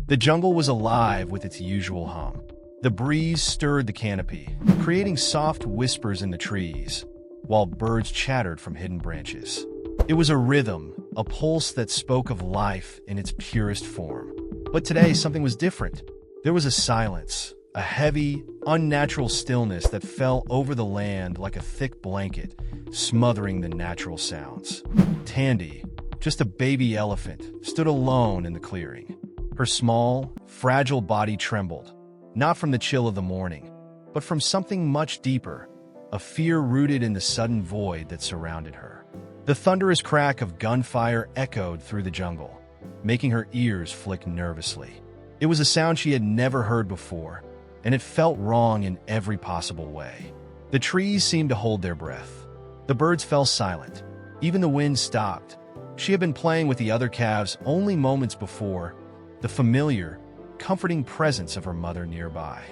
The jungle was alive with its usual hum. The breeze stirred the canopy, creating soft whispers in the trees, while birds chattered from hidden branches. It was a rhythm, a pulse that spoke of life in its purest form. But today, something was different. There was a silence, a heavy, unnatural stillness that fell over the land like a thick blanket, smothering the natural sounds. Tandy, just a baby elephant, stood alone in the clearing. Her small, fragile body trembled, not from the chill of the morning, but from something much deeper, a fear rooted in the sudden void that surrounded her. The thunderous crack of gunfire echoed through the jungle, making her ears flick nervously. It was a sound she had never heard before, and it felt wrong in every possible way. The trees seemed to hold their breath. The birds fell silent. Even the wind stopped. She had been playing with the other calves only moments before, the familiar, comforting presence of her mother nearby.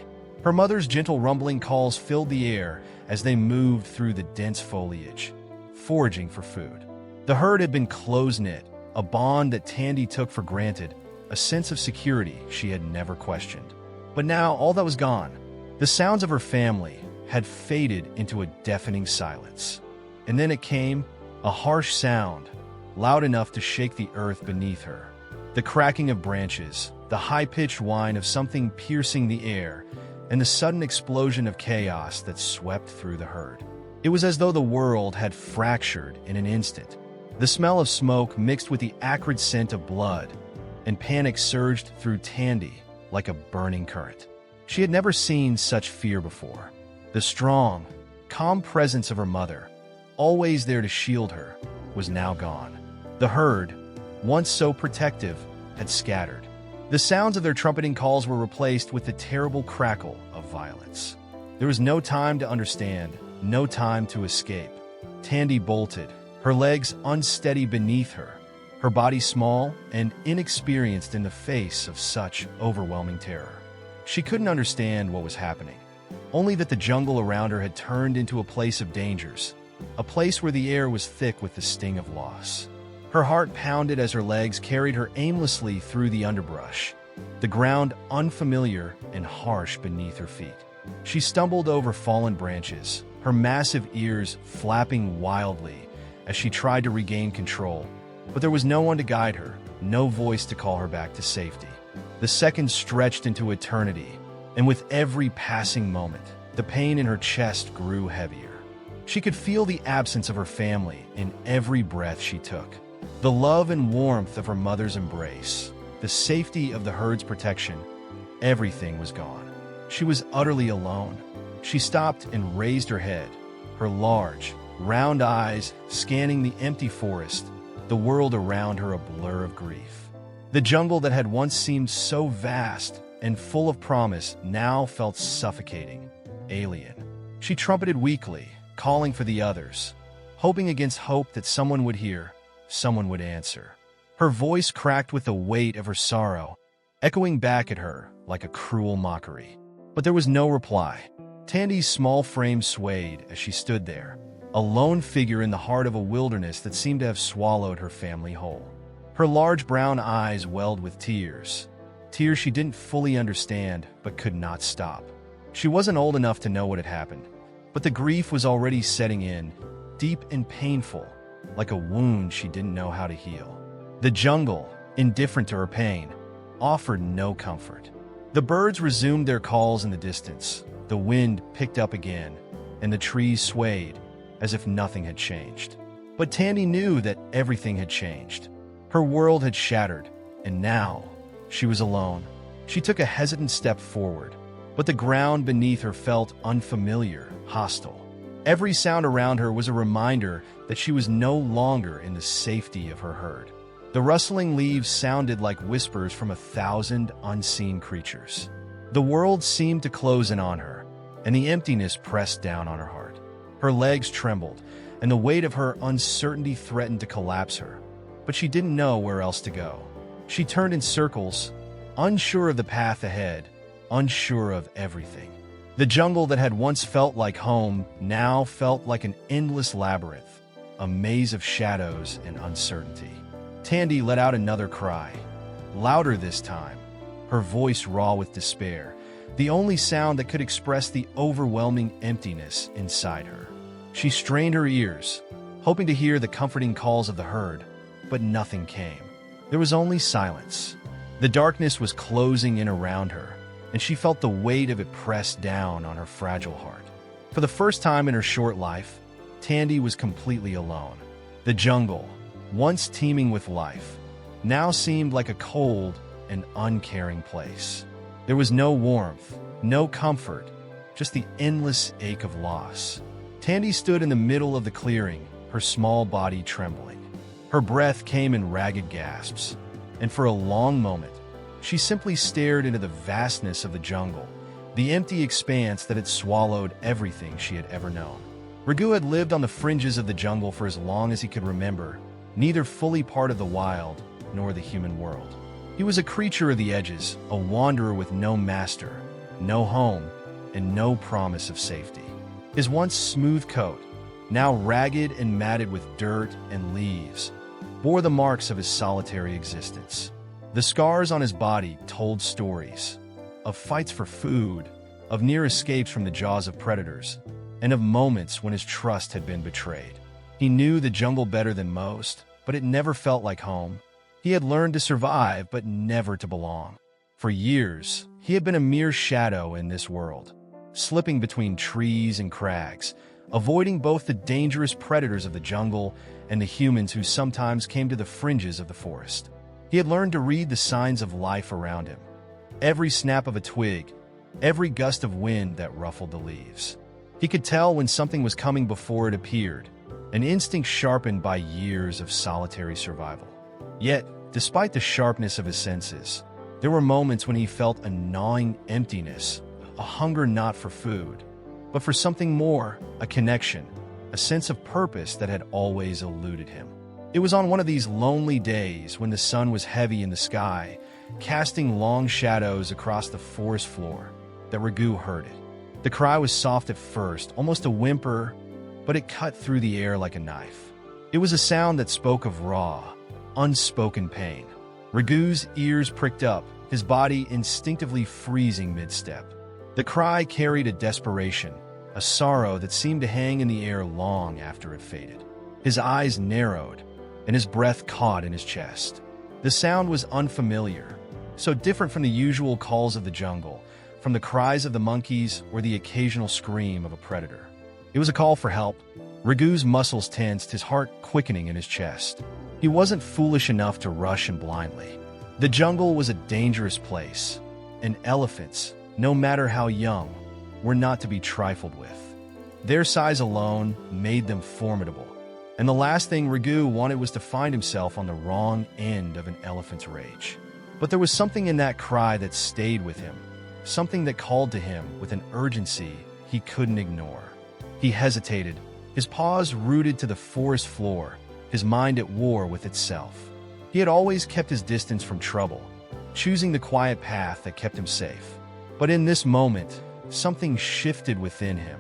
Her mother's gentle rumbling calls filled the air as they moved through the dense foliage, foraging for food. The herd had been close-knit, a bond that Tandy took for granted, a sense of security she had never questioned. But now all that was gone. The sounds of her family had faded into a deafening silence. And then it came, a harsh sound, loud enough to shake the earth beneath her. The cracking of branches, the high-pitched whine of something piercing the air, and the sudden explosion of chaos that swept through the herd. It was as though the world had fractured in an instant. The smell of smoke mixed with the acrid scent of blood, and panic surged through Tandy like a burning current. She had never seen such fear before. The strong, calm presence of her mother, always there to shield her, was now gone. The herd, once so protective, had scattered. The sounds of their trumpeting calls were replaced with the terrible crackle of violence. There was no time to understand, no time to escape. Tandy bolted, her legs unsteady beneath her, her body small and inexperienced in the face of such overwhelming terror. She couldn't understand what was happening, only that the jungle around her had turned into a place of dangers, a place where the air was thick with the sting of loss. Her heart pounded as her legs carried her aimlessly through the underbrush, the ground unfamiliar and harsh beneath her feet. She stumbled over fallen branches, her massive ears flapping wildly as she tried to regain control, but there was no one to guide her, no voice to call her back to safety. The seconds stretched into eternity, and with every passing moment, the pain in her chest grew heavier. She could feel the absence of her family in every breath she took. The love and warmth of her mother's embrace, the safety of the herd's protection, everything was gone. She was utterly alone. She stopped and raised her head, her large, round eyes scanning the empty forest, the world around her a blur of grief. The jungle that had once seemed so vast and full of promise now felt suffocating, alien. She trumpeted weakly, calling for the others, hoping against hope that someone would hear, someone would answer. Her voice cracked with the weight of her sorrow, echoing back at her like a cruel mockery. But there was no reply. Tandy's small frame swayed as she stood there, a lone figure in the heart of a wilderness that seemed to have swallowed her family whole. Her large brown eyes welled with tears, tears she didn't fully understand but could not stop. She wasn't old enough to know what had happened, but the grief was already setting in, deep and painful, like a wound she didn't know how to heal. The jungle, indifferent to her pain, offered no comfort. The birds resumed their calls in the distance, the wind picked up again, and the trees swayed as if nothing had changed. But Tandy knew that everything had changed. Her world had shattered, and now she was alone. She took a hesitant step forward, but the ground beneath her felt unfamiliar, hostile. Every sound around her was a reminder that she was no longer in the safety of her herd. The rustling leaves sounded like whispers from 1,000 unseen creatures. The world seemed to close in on her, and the emptiness pressed down on her heart. Her legs trembled, and the weight of her uncertainty threatened to collapse her. But she didn't know where else to go. She turned in circles, unsure of the path ahead, unsure of everything. The jungle that had once felt like home now felt like an endless labyrinth, a maze of shadows and uncertainty. Tandy let out another cry, louder this time, her voice raw with despair, the only sound that could express the overwhelming emptiness inside her. She strained her ears, hoping to hear the comforting calls of the herd, but nothing came. There was only silence. The darkness was closing in around her, and she felt the weight of it press down on her fragile heart. For the first time in her short life, Tandy was completely alone. The jungle, once teeming with life, now seemed like a cold and uncaring place. There was no warmth, no comfort, just the endless ache of loss. Tandy stood in the middle of the clearing, her small body trembling. Her breath came in ragged gasps, and for a long moment, she simply stared into the vastness of the jungle, the empty expanse that had swallowed everything she had ever known. Raghu had lived on the fringes of the jungle for as long as he could remember, neither fully part of the wild nor the human world. He was a creature of the edges, a wanderer with no master, no home, and no promise of safety. His once smooth coat, now ragged and matted with dirt and leaves, bore the marks of his solitary existence. The scars on his body told stories of fights for food, of near escapes from the jaws of predators, and of moments when his trust had been betrayed. He knew the jungle better than most, but it never felt like home. He had learned to survive, but never to belong. For years, he had been a mere shadow in this world, slipping between trees and crags, avoiding both the dangerous predators of the jungle and the humans who sometimes came to the fringes of the forest. He had learned to read the signs of life around him, every snap of a twig, every gust of wind that ruffled the leaves. He could tell when something was coming before it appeared, an instinct sharpened by years of solitary survival. Yet, despite the sharpness of his senses, there were moments when he felt a gnawing emptiness, a hunger not for food, but for something more, a connection, a sense of purpose that had always eluded him. It was on one of these lonely days when the sun was heavy in the sky, casting long shadows across the forest floor, that Raghu heard it. The cry was soft at first, almost a whimper, but it cut through the air like a knife. It was a sound that spoke of raw, unspoken pain. Raghu's ears pricked up, his body instinctively freezing mid-step. The cry carried a desperation, a sorrow that seemed to hang in the air long after it faded. His eyes narrowed, and his breath caught in his chest. The sound was unfamiliar, so different from the usual calls of the jungle, from the cries of the monkeys or the occasional scream of a predator. It was a call for help. Raghu's muscles tensed, his heart quickening in his chest. He wasn't foolish enough to rush in blindly. The jungle was a dangerous place, and elephants, no matter how young, were not to be trifled with. Their size alone made them formidable, and the last thing Raghu wanted was to find himself on the wrong end of an elephant's rage. But there was something in that cry that stayed with him, something that called to him with an urgency he couldn't ignore. He hesitated, his paws rooted to the forest floor, his mind at war with itself. He had always kept his distance from trouble, choosing the quiet path that kept him safe. But in this moment, something shifted within him,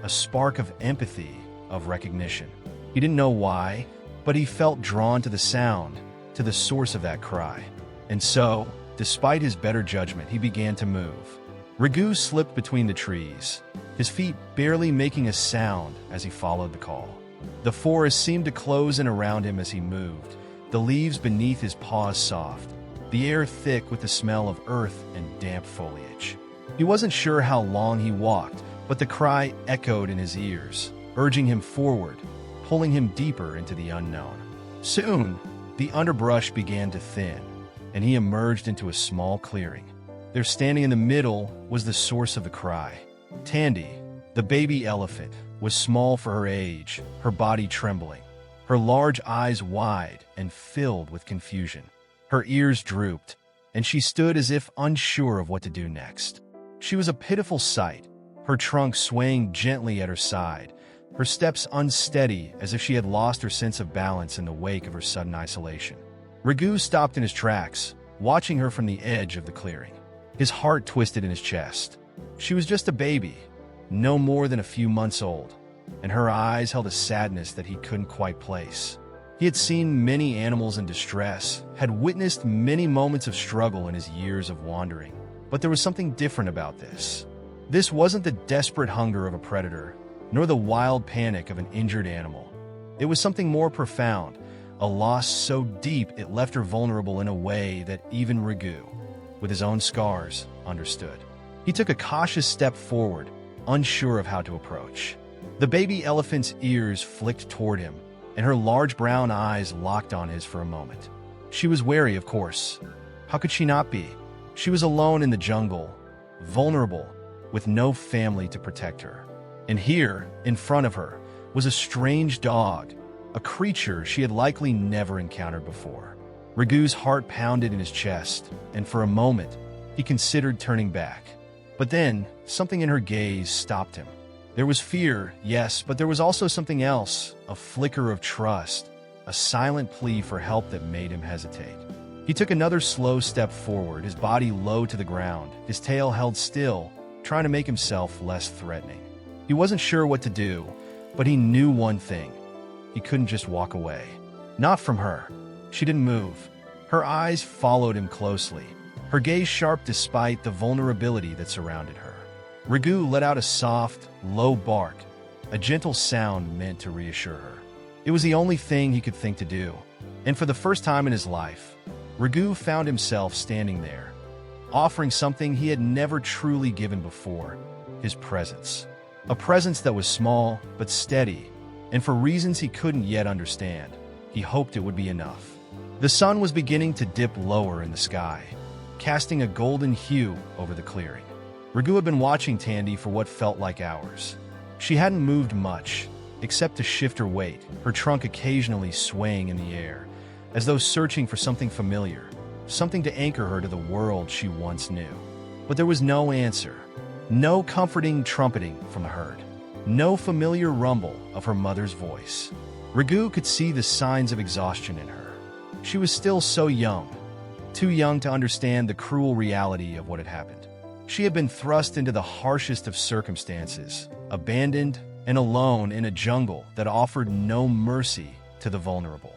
a spark of empathy, of recognition. He didn't know why, but he felt drawn to the sound, to the source of that cry. And so, despite his better judgment, he began to move. Raghu slipped between the trees, his feet barely making a sound as he followed the call. The forest seemed to close in around him as he moved, the leaves beneath his paws soft, the air thick with the smell of earth and damp foliage. He wasn't sure how long he walked, but the cry echoed in his ears, urging him forward, pulling him deeper into the unknown. Soon, the underbrush began to thin, and he emerged into a small clearing. There, standing in the middle, was the source of the cry. Tandy, the baby elephant, was small for her age, her body trembling, her large eyes wide and filled with confusion. Her ears drooped, and she stood as if unsure of what to do next. She was a pitiful sight, her trunk swaying gently at her side, her steps unsteady as if she had lost her sense of balance in the wake of her sudden isolation. Raghu stopped in his tracks, watching her from the edge of the clearing. His heart twisted in his chest. She was just a baby, no more than a few months old, and her eyes held a sadness that he couldn't quite place. He had seen many animals in distress, had witnessed many moments of struggle in his years of wandering. But there was something different about this. This wasn't the desperate hunger of a predator, nor the wild panic of an injured animal. It was something more profound, a loss so deep it left her vulnerable in a way that even Raghu, with his own scars, understood. He took a cautious step forward, unsure of how to approach. The baby elephant's ears flicked toward him, and her large brown eyes locked on his for a moment. She was wary, of course. How could she not be? She was alone in the jungle, vulnerable, with no family to protect her. And here, in front of her, was a strange dog, a creature she had likely never encountered before. Raghu's heart pounded in his chest, and for a moment, he considered turning back. But then, something in her gaze stopped him. There was fear, yes, but there was also something else, a flicker of trust, a silent plea for help that made him hesitate. He took another slow step forward, his body low to the ground, his tail held still, trying to make himself less threatening. He wasn't sure what to do, but he knew one thing. He couldn't just walk away. Not from her. She didn't move. Her eyes followed him closely, her gaze sharp despite the vulnerability that surrounded her. Raghu let out a soft, low bark, a gentle sound meant to reassure her. It was the only thing he could think to do, and for the first time in his life, Raghu found himself standing there, offering something he had never truly given before, his presence. A presence that was small but steady, and for reasons he couldn't yet understand, he hoped it would be enough. The sun was beginning to dip lower in the sky, casting a golden hue over the clearing. Raghu had been watching Tandy for what felt like hours. She hadn't moved much, except to shift her weight, her trunk occasionally swaying in the air, as though searching for something familiar, something to anchor her to the world she once knew. But there was no answer, no comforting trumpeting from the herd, no familiar rumble of her mother's voice. Raghu could see the signs of exhaustion in her. She was still so young, too young to understand the cruel reality of what had happened. She had been thrust into the harshest of circumstances, abandoned and alone in a jungle that offered no mercy to the vulnerable.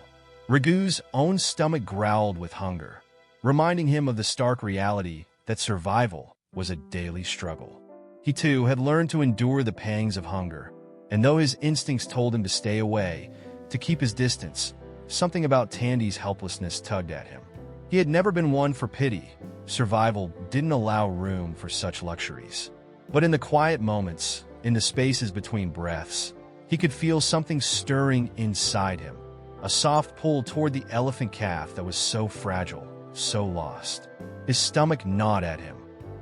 Raghu's own stomach growled with hunger, reminding him of the stark reality that survival was a daily struggle. He too had learned to endure the pangs of hunger, and though his instincts told him to stay away, to keep his distance, something about Tandy's helplessness tugged at him. He had never been one for pity. Survival didn't allow room for such luxuries. But in the quiet moments, in the spaces between breaths, he could feel something stirring inside him, a soft pull toward the elephant calf that was so fragile, so lost. His stomach gnawed at him,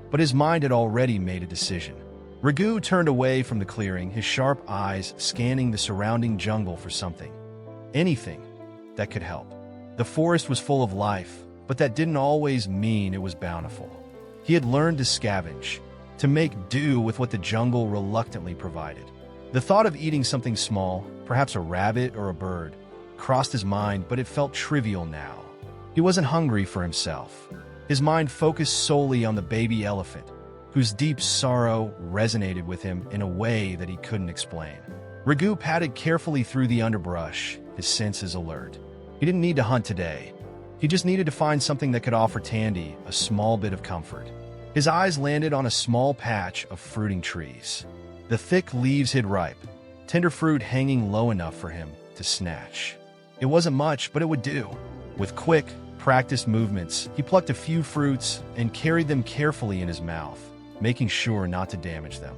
but his mind had already made a decision. Raghu turned away from the clearing, his sharp eyes scanning the surrounding jungle for something, anything, that could help. The forest was full of life, but that didn't always mean it was bountiful. He had learned to scavenge, to make do with what the jungle reluctantly provided. The thought of eating something small, perhaps a rabbit or a bird, crossed his mind, but it felt trivial now. He wasn't hungry for himself. His mind focused solely on the baby elephant, whose deep sorrow resonated with him in a way that he couldn't explain. Raghu padded carefully through the underbrush, his senses alert. He didn't need to hunt today. He just needed to find something that could offer Tandy a small bit of comfort. His eyes landed on a small patch of fruiting trees. The thick leaves hid ripe, tender fruit hanging low enough for him to snatch. It wasn't much, but it would do. With quick, practiced movements, he plucked a few fruits and carried them carefully in his mouth, making sure not to damage them.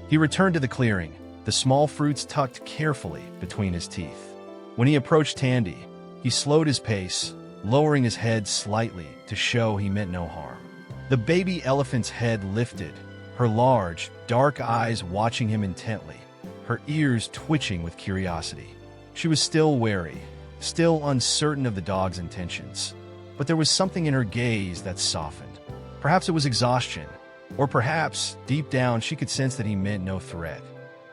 He returned to the clearing, the small fruits tucked carefully between his teeth. When he approached Tandy, he slowed his pace, lowering his head slightly to show he meant no harm. The baby elephant's head lifted, her large, dark eyes watching him intently, her ears twitching with curiosity. She was still wary, still uncertain of the dog's intentions, but there was something in her gaze that softened. Perhaps it was exhaustion, or perhaps, deep down, she could sense that he meant no threat.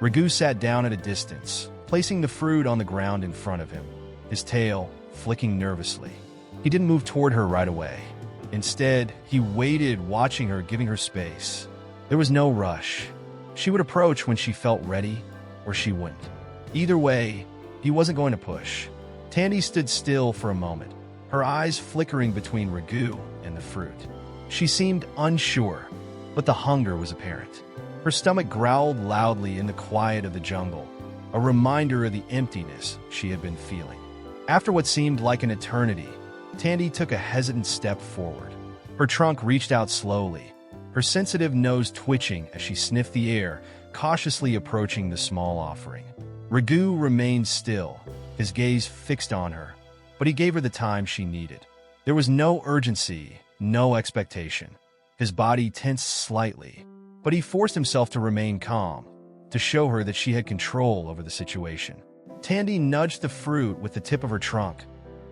Raghu sat down at a distance, placing the fruit on the ground in front of him, his tail flicking nervously. He didn't move toward her right away. Instead, he waited, watching her, giving her space. There was no rush. She would approach when she felt ready, or she wouldn't. Either way, he wasn't going to push. Tandy stood still for a moment, her eyes flickering between Ragu and the fruit. She seemed unsure, but the hunger was apparent. Her stomach growled loudly in the quiet of the jungle, a reminder of the emptiness she had been feeling. After what seemed like an eternity, Tandy took a hesitant step forward. Her trunk reached out slowly, her sensitive nose twitching as she sniffed the air, cautiously approaching the small offering. Ragu remained still, his gaze fixed on her, but he gave her the time she needed. There was no urgency, no expectation. His body tensed slightly, but he forced himself to remain calm, to show her that she had control over the situation. Tandy nudged the fruit with the tip of her trunk,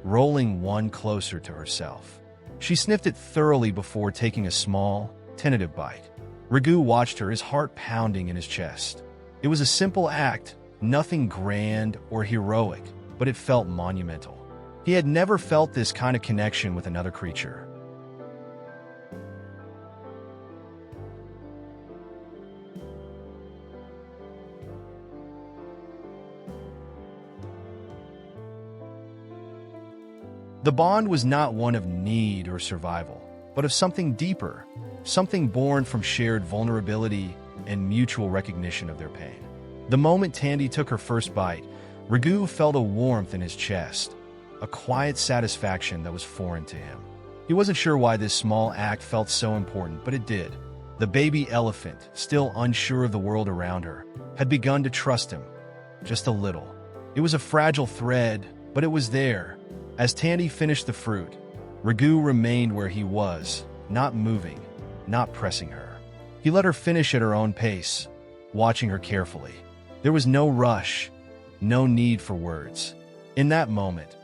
rolling one closer to herself. She sniffed it thoroughly before taking a small, tentative bite. Ragu watched her, his heart pounding in his chest. It was a simple act, nothing grand or heroic, but it felt monumental. He had never felt this kind of connection with another creature. The bond was not one of need or survival, but of something deeper, something born from shared vulnerability and mutual recognition of their pain. The moment Tandy took her first bite, Ragu felt a warmth in his chest, a quiet satisfaction that was foreign to him. He wasn't sure why this small act felt so important, but it did. The baby elephant, still unsure of the world around her, had begun to trust him, just a little. It was a fragile thread, but it was there. As Tandy finished the fruit, Ragu remained where he was, not moving, not pressing her. He let her finish at her own pace, watching her carefully. There was no rush, no need for words. In that moment,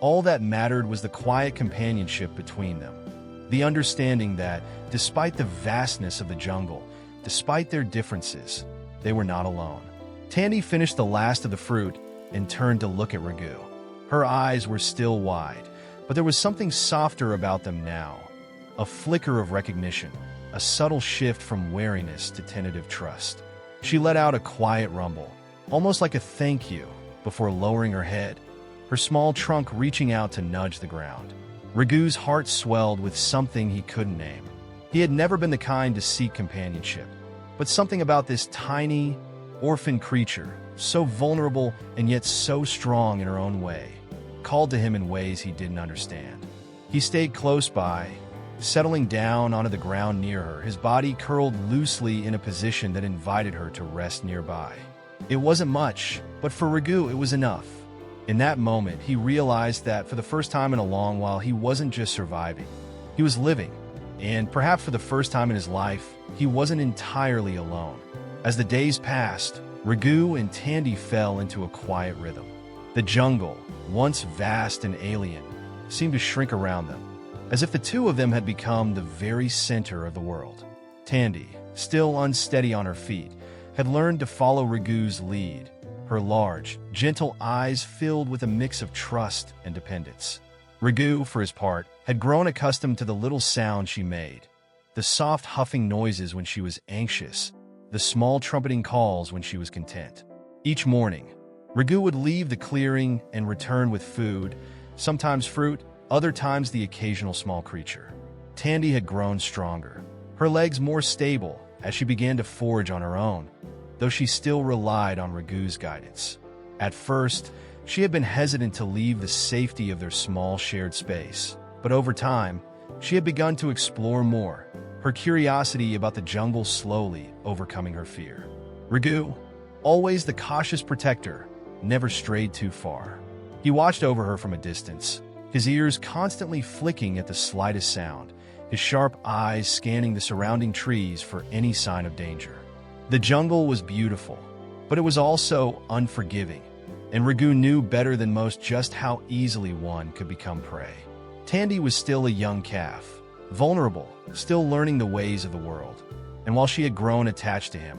all that mattered was the quiet companionship between them, the understanding that, despite the vastness of the jungle, despite their differences, they were not alone. Tandy finished the last of the fruit and turned to look at Ragu. Her eyes were still wide, but there was something softer about them now, a flicker of recognition, a subtle shift from wariness to tentative trust. She let out a quiet rumble, almost like a thank you, before lowering her head, her small trunk reaching out to nudge the ground. Ragu's heart swelled with something he couldn't name. He had never been the kind to seek companionship, but something about this tiny, orphaned creature, so vulnerable and yet so strong in her own way, called to him in ways he didn't understand. He stayed close by, settling down onto the ground near her, his body curled loosely in a position that invited her to rest nearby. It wasn't much, but for Ragu it was enough. In that moment, he realized that for the first time in a long while, he wasn't just surviving. He was living, and perhaps for the first time in his life, he wasn't entirely alone. As the days passed, Ragu and Tandy fell into a quiet rhythm. The jungle, once vast and alien, seemed to shrink around them, as if the two of them had become the very center of the world. Tandy, still unsteady on her feet, had learned to follow Ragu's lead, her large, gentle eyes filled with a mix of trust and dependence. Ragu, for his part, had grown accustomed to the little sounds she made, the soft huffing noises when she was anxious, the small trumpeting calls when she was content. Each morning, Ragu would leave the clearing and return with food, sometimes fruit, other times the occasional small creature. Tandy had grown stronger, her legs more stable as she began to forage on her own, though she still relied on Ragu's guidance. At first, she had been hesitant to leave the safety of their small shared space, but over time, she had begun to explore more, her curiosity about the jungle slowly overcoming her fear. Ragu, always the cautious protector, never strayed too far. He watched over her from a distance, his ears constantly flicking at the slightest sound, his sharp eyes scanning the surrounding trees for any sign of danger. The jungle was beautiful, but it was also unforgiving, and Ragu knew better than most just how easily one could become prey. Tandy was still a young calf, vulnerable, still learning the ways of the world, and while she had grown attached to him,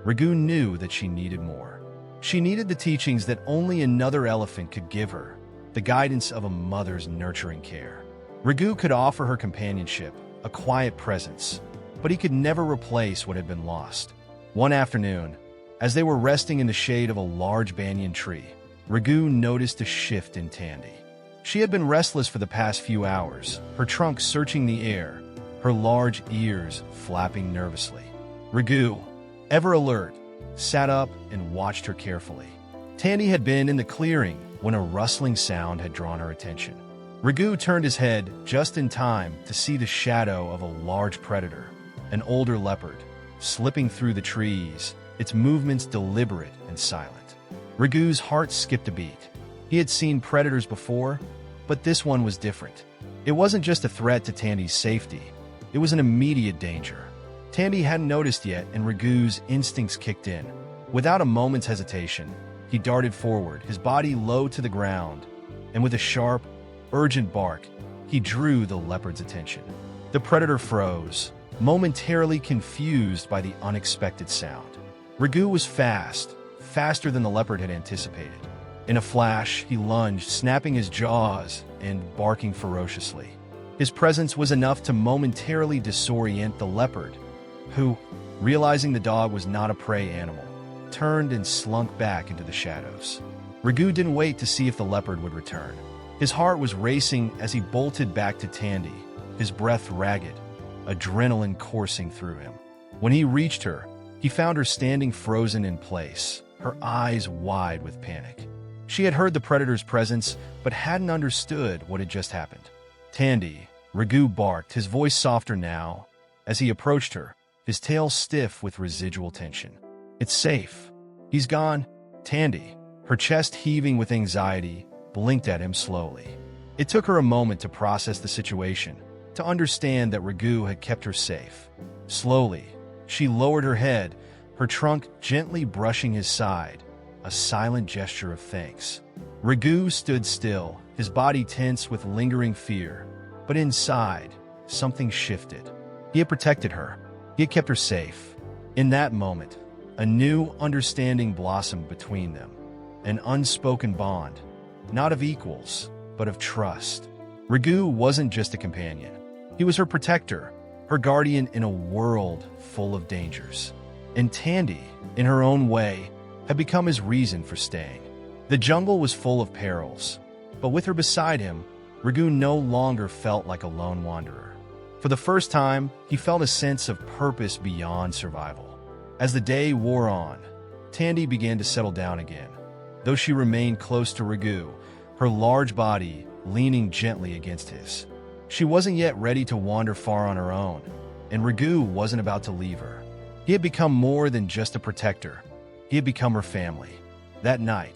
Ragu knew that she needed more. She needed the teachings that only another elephant could give her, the guidance of a mother's nurturing care. Ragu could offer her companionship, a quiet presence, but he could never replace what had been lost. One afternoon, as they were resting in the shade of a large banyan tree, Ragu noticed a shift in Tandy. She had been restless for the past few hours, her trunk searching the air, her large ears flapping nervously. Ragu, ever alert, sat up and watched her carefully. Tandy had been in the clearing when a rustling sound had drawn her attention. Ragu turned his head just in time to see the shadow of a large predator, an older leopard, slipping through the trees, its movements deliberate and silent. Ragu's heart skipped a beat. He had seen predators before, but this one was different. It wasn't just a threat to Tandy's safety, it was an immediate danger. Tandy hadn't noticed yet, and Ragu's instincts kicked in. Without a moment's hesitation, he darted forward, his body low to the ground, and with a sharp, urgent bark, he drew the leopard's attention. The predator froze, momentarily confused by the unexpected sound. Ragu was fast, faster than the leopard had anticipated. In a flash, he lunged, snapping his jaws and barking ferociously. His presence was enough to momentarily disorient the leopard, who, realizing the dog was not a prey animal, turned and slunk back into the shadows. Ragu didn't wait to see if the leopard would return. His heart was racing as he bolted back to Tandy, his breath ragged, adrenaline coursing through him. When he reached her, he found her standing frozen in place, her eyes wide with panic. She had heard the predator's presence, but hadn't understood what had just happened. Tandy, Ragu barked, his voice softer now. As he approached her, his tail stiff with residual tension. "It's safe. He's gone." Tandy, her chest heaving with anxiety, blinked at him slowly. It took her a moment to process the situation, to understand that Ragu had kept her safe. Slowly, she lowered her head, her trunk gently brushing his side, a silent gesture of thanks. Ragu stood still, his body tense with lingering fear, but inside, something shifted. He had protected her. He had kept her safe. In that moment, a new understanding blossomed between them, an unspoken bond, not of equals, but of trust. Ragu wasn't just a companion. He was her protector, her guardian in a world full of dangers. And Tandy, in her own way, had become his reason for staying. The jungle was full of perils, but with her beside him, Ragu no longer felt like a lone wanderer. For the first time, he felt a sense of purpose beyond survival. As the day wore on, Tandy began to settle down again. Though she remained close to Ragu, her large body leaning gently against his. She wasn't yet ready to wander far on her own, and Ragu wasn't about to leave her. He had become more than just a protector. He had become her family. That night,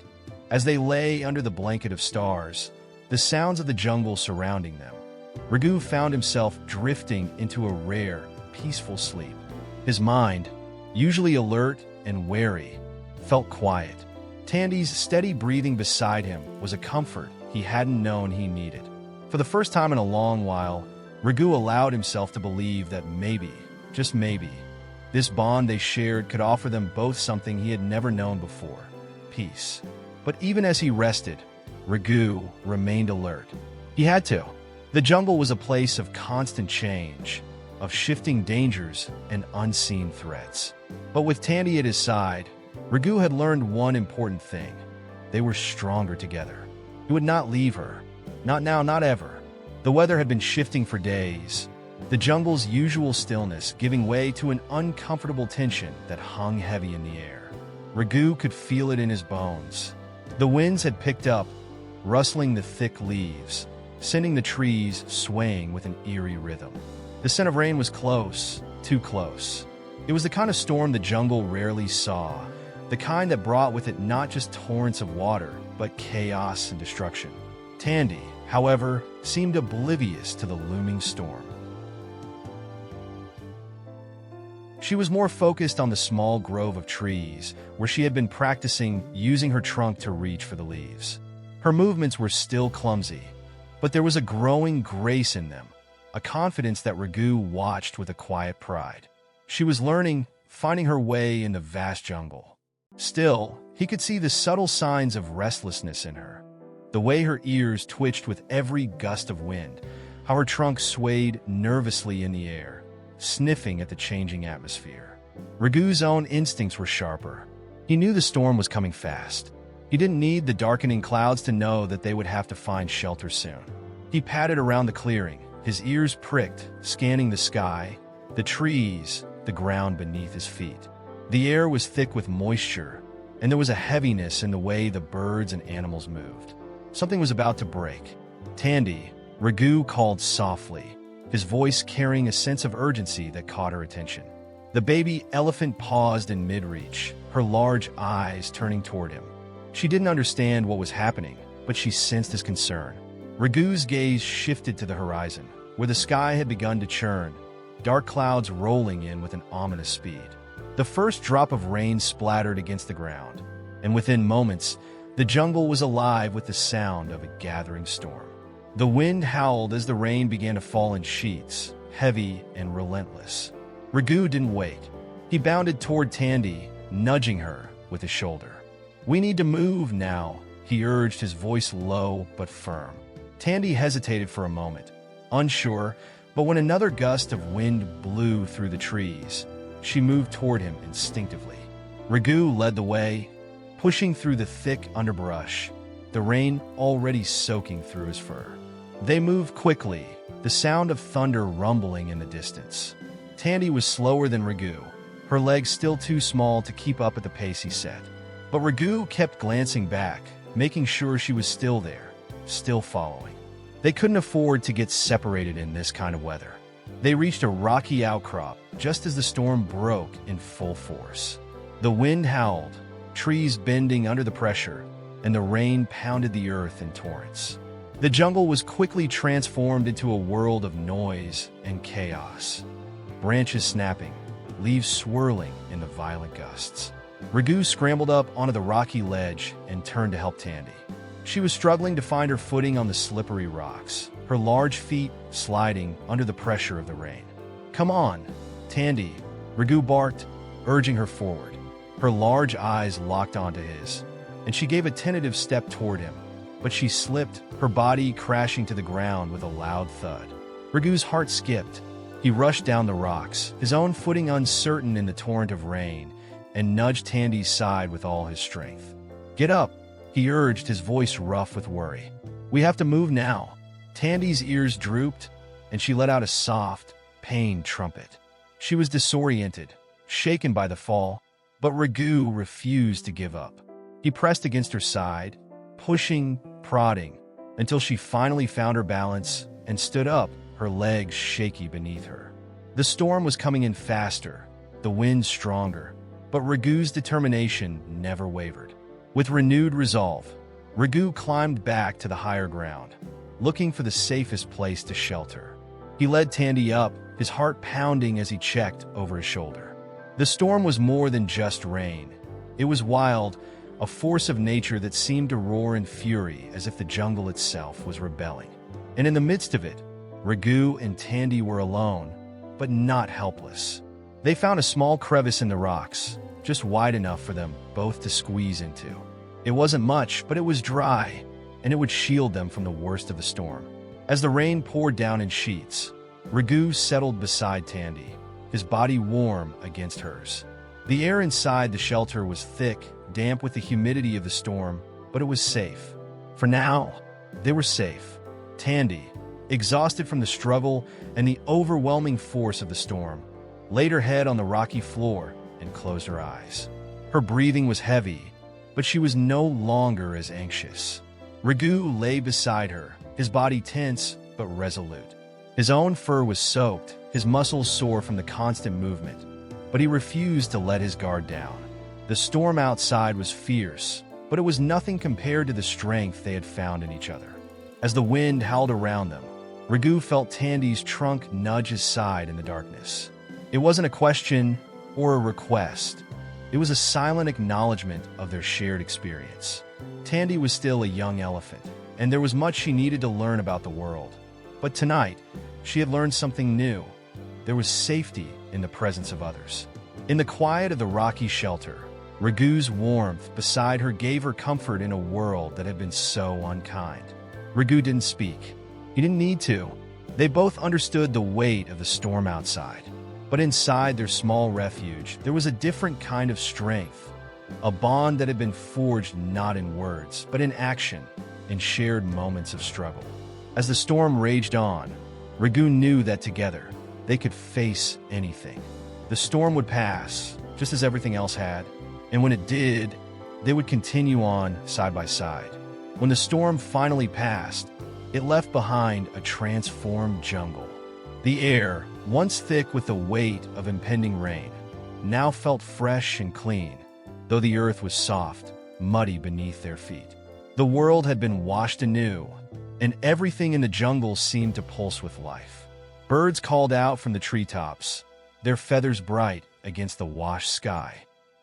as they lay under the blanket of stars, the sounds of the jungle surrounding them, Ragu found himself drifting into a rare, peaceful sleep. His mind, usually alert and wary, felt quiet. Tandy's steady breathing beside him was a comfort he hadn't known he needed. For the first time in a long while, Ragu allowed himself to believe that maybe, just maybe, this bond they shared could offer them both something he had never known before: peace. But even as he rested, Ragu remained alert. He had to. The jungle was a place of constant change, of shifting dangers and unseen threats. But with Tandy at his side, Ragu had learned one important thing. They were stronger together. He would not leave her. Not now, not ever. The weather had been shifting for days, the jungle's usual stillness giving way to an uncomfortable tension that hung heavy in the air. Ragu could feel it in his bones. The winds had picked up, rustling the thick leaves, sending the trees swaying with an eerie rhythm. The scent of rain was close, too close. It was the kind of storm the jungle rarely saw, the kind that brought with it not just torrents of water, but chaos and destruction. Tandy, however, seemed oblivious to the looming storm. She was more focused on the small grove of trees, where she had been practicing using her trunk to reach for the leaves. Her movements were still clumsy, but there was a growing grace in them, a confidence that Ragu watched with a quiet pride. She was learning, finding her way in the vast jungle. Still, he could see the subtle signs of restlessness in her. The way her ears twitched with every gust of wind, how her trunk swayed nervously in the air, sniffing at the changing atmosphere. Ragu's own instincts were sharper. He knew the storm was coming fast. He didn't need the darkening clouds to know that they would have to find shelter soon. He padded around the clearing, his ears pricked, scanning the sky, the trees, the ground beneath his feet. The air was thick with moisture, and there was a heaviness in the way the birds and animals moved. Something was about to break. Tandy, Raghu called softly, his voice carrying a sense of urgency that caught her attention. The baby elephant paused in mid-reach, her large eyes turning toward him. She didn't understand what was happening, but she sensed his concern. Raghu's gaze shifted to the horizon, where the sky had begun to churn, dark clouds rolling in with an ominous speed. The first drop of rain splattered against the ground, and within moments, the jungle was alive with the sound of a gathering storm. The wind howled as the rain began to fall in sheets, heavy and relentless. Raghu didn't wait. He bounded toward Tandy, nudging her with his shoulder. "We need to move now," he urged, his voice low but firm. Tandy hesitated for a moment, unsure, but when another gust of wind blew through the trees, she moved toward him instinctively. Raghu led the way, pushing through the thick underbrush, the rain already soaking through his fur. They moved quickly, the sound of thunder rumbling in the distance. Tandy was slower than Raghu, her legs still too small to keep up at the pace he set. But Raghu kept glancing back, making sure she was still there, still following. They couldn't afford to get separated in this kind of weather. They reached a rocky outcrop just as the storm broke in full force. The wind howled, trees bending under the pressure, and the rain pounded the earth in torrents. The jungle was quickly transformed into a world of noise and chaos. Branches snapping, leaves swirling in the violent gusts. Raghu scrambled up onto the rocky ledge and turned to help Tandy. She was struggling to find her footing on the slippery rocks, her large feet sliding under the pressure of the rain. "Come on, Tandy," Raghu barked, urging her forward. Her large eyes locked onto his, and she gave a tentative step toward him, but she slipped, her body crashing to the ground with a loud thud. Raghu's heart skipped. He rushed down the rocks, his own footing uncertain in the torrent of rain, and nudged Tandy's side with all his strength. "Get up," he urged, his voice rough with worry. "We have to move now." Tandy's ears drooped, and she let out a soft, pained trumpet. She was disoriented, shaken by the fall, but Raghu refused to give up. He pressed against her side, pushing, prodding, until she finally found her balance and stood up, her legs shaky beneath her. The storm was coming in faster, the wind stronger, but Raghu's determination never wavered. With renewed resolve, Raghu climbed back to the higher ground, looking for the safest place to shelter. He led Tandy up, his heart pounding as he checked over his shoulder. The storm was more than just rain. It was wild, a force of nature that seemed to roar in fury as if the jungle itself was rebelling. And in the midst of it, Raghu and Tandy were alone, but not helpless. They found a small crevice in the rocks, just wide enough for them both to squeeze into. It wasn't much, but it was dry, and it would shield them from the worst of the storm. As the rain poured down in sheets, Raghu settled beside Tandy, his body warm against hers. The air inside the shelter was thick, damp with the humidity of the storm, but it was safe. For now, they were safe. Tandy, exhausted from the struggle and the overwhelming force of the storm, laid her head on the rocky floor and closed her eyes. Her breathing was heavy, but she was no longer as anxious. Raghu lay beside her, his body tense but resolute. His own fur was soaked, his muscles sore from the constant movement, but he refused to let his guard down. The storm outside was fierce, but it was nothing compared to the strength they had found in each other. As the wind howled around them, Raghu felt Tandy's trunk nudge his side in the darkness. It wasn't a question or a request. It was a silent acknowledgement of their shared experience. Tandy was still a young elephant, and there was much she needed to learn about the world. But tonight, she had learned something new. There was safety in the presence of others. In the quiet of the rocky shelter, Raghu's warmth beside her gave her comfort in a world that had been so unkind. Raghu didn't speak. He didn't need to. They both understood the weight of the storm outside. But inside their small refuge, there was a different kind of strength, a bond that had been forged not in words, but in action, in shared moments of struggle. As the storm raged on, Raghu knew that together, they could face anything. The storm would pass, just as everything else had, and when it did, they would continue on side by side. When the storm finally passed, it left behind a transformed jungle. The air, once thick with the weight of impending rain, now felt fresh and clean, though the earth was soft, muddy beneath their feet. The world had been washed anew, and everything in the jungle seemed to pulse with life. Birds called out from the treetops, their feathers bright against the washed sky.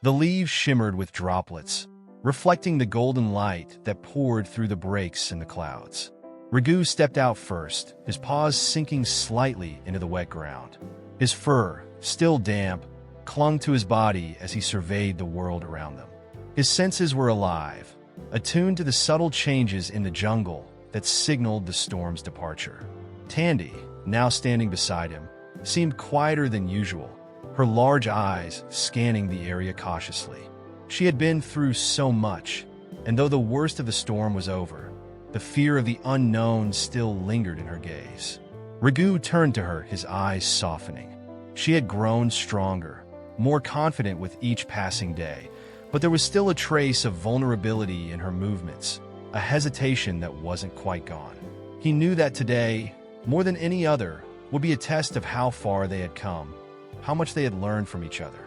The leaves shimmered with droplets, reflecting the golden light that poured through the breaks in the clouds. Raghu stepped out first, his paws sinking slightly into the wet ground. His fur, still damp, clung to his body as he surveyed the world around them. His senses were alive, attuned to the subtle changes in the jungle that signaled the storm's departure. Tandy, now standing beside him, seemed quieter than usual, her large eyes scanning the area cautiously. She had been through so much, and though the worst of the storm was over, the fear of the unknown still lingered in her gaze. Raghu turned to her, his eyes softening. She had grown stronger, more confident with each passing day, but there was still a trace of vulnerability in her movements, a hesitation that wasn't quite gone. He knew that today, more than any other, would be a test of how far they had come, how much they had learned from each other.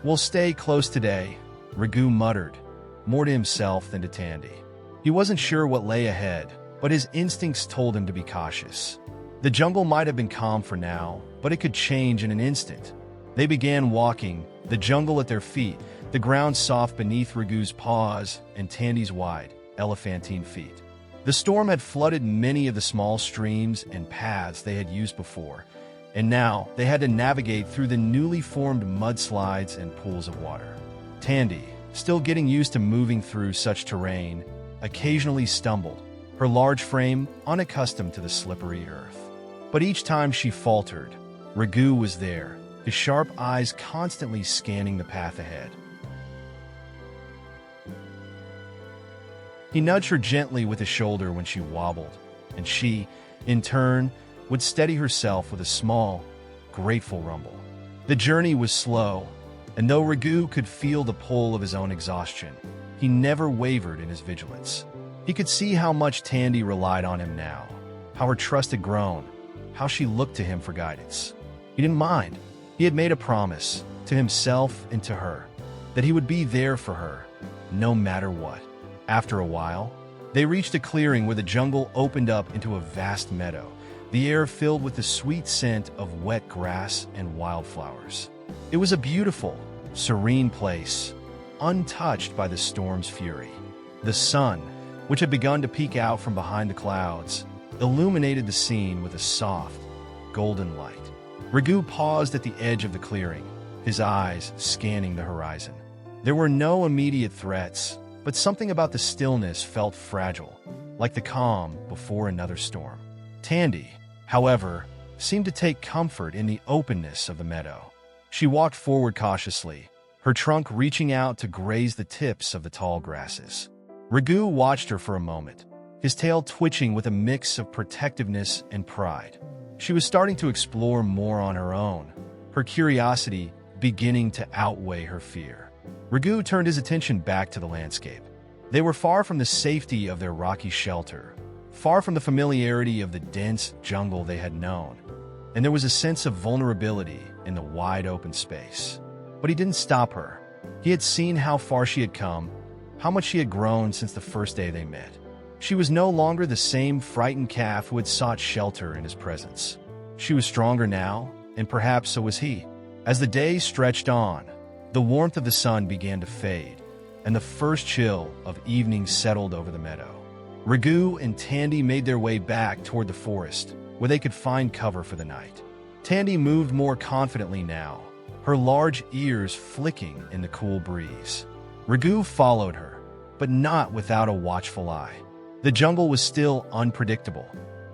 "We'll stay close today," Raghu muttered, more to himself than to Tandy. He wasn't sure what lay ahead, but his instincts told him to be cautious. The jungle might have been calm for now, but it could change in an instant. They began walking, the jungle at their feet, the ground soft beneath Raghu's paws and Tandy's wide, elephantine feet. The storm had flooded many of the small streams and paths they had used before, and now they had to navigate through the newly formed mudslides and pools of water. Tandy, still getting used to moving through such terrain, occasionally stumbled, her large frame unaccustomed to the slippery earth. But each time she faltered, Raghu was there, his sharp eyes constantly scanning the path ahead. He nudged her gently with his shoulder when she wobbled, and she, in turn, would steady herself with a small, grateful rumble. The journey was slow, and though Raghu could feel the pull of his own exhaustion, he never wavered in his vigilance. He could see how much Tandy relied on him now, how her trust had grown, how she looked to him for guidance. He didn't mind. He had made a promise, to himself and to her, that he would be there for her, no matter what. After a while, they reached a clearing where the jungle opened up into a vast meadow, the air filled with the sweet scent of wet grass and wildflowers. It was a beautiful, serene place, untouched by the storm's fury. The sun, which had begun to peek out from behind the clouds, illuminated the scene with a soft, golden light. Raghu paused at the edge of the clearing, his eyes scanning the horizon. There were no immediate threats, but something about the stillness felt fragile, like the calm before another storm. Tandy, however, seemed to take comfort in the openness of the meadow. She walked forward cautiously, her trunk reaching out to graze the tips of the tall grasses. Raghu watched her for a moment, his tail twitching with a mix of protectiveness and pride. She was starting to explore more on her own, her curiosity beginning to outweigh her fear. Raghu turned his attention back to the landscape. They were far from the safety of their rocky shelter, far from the familiarity of the dense jungle they had known, and there was a sense of vulnerability in the wide open space. But he didn't stop her. He had seen how far she had come, how much she had grown since the first day they met. She was no longer the same frightened calf who had sought shelter in his presence. She was stronger now, and perhaps so was he. As the day stretched on, the warmth of the sun began to fade, and the first chill of evening settled over the meadow. Raghu and Tandy made their way back toward the forest, where they could find cover for the night. Tandy moved more confidently now, her large ears flicking in the cool breeze. Raghu followed her, but not without a watchful eye. The jungle was still unpredictable,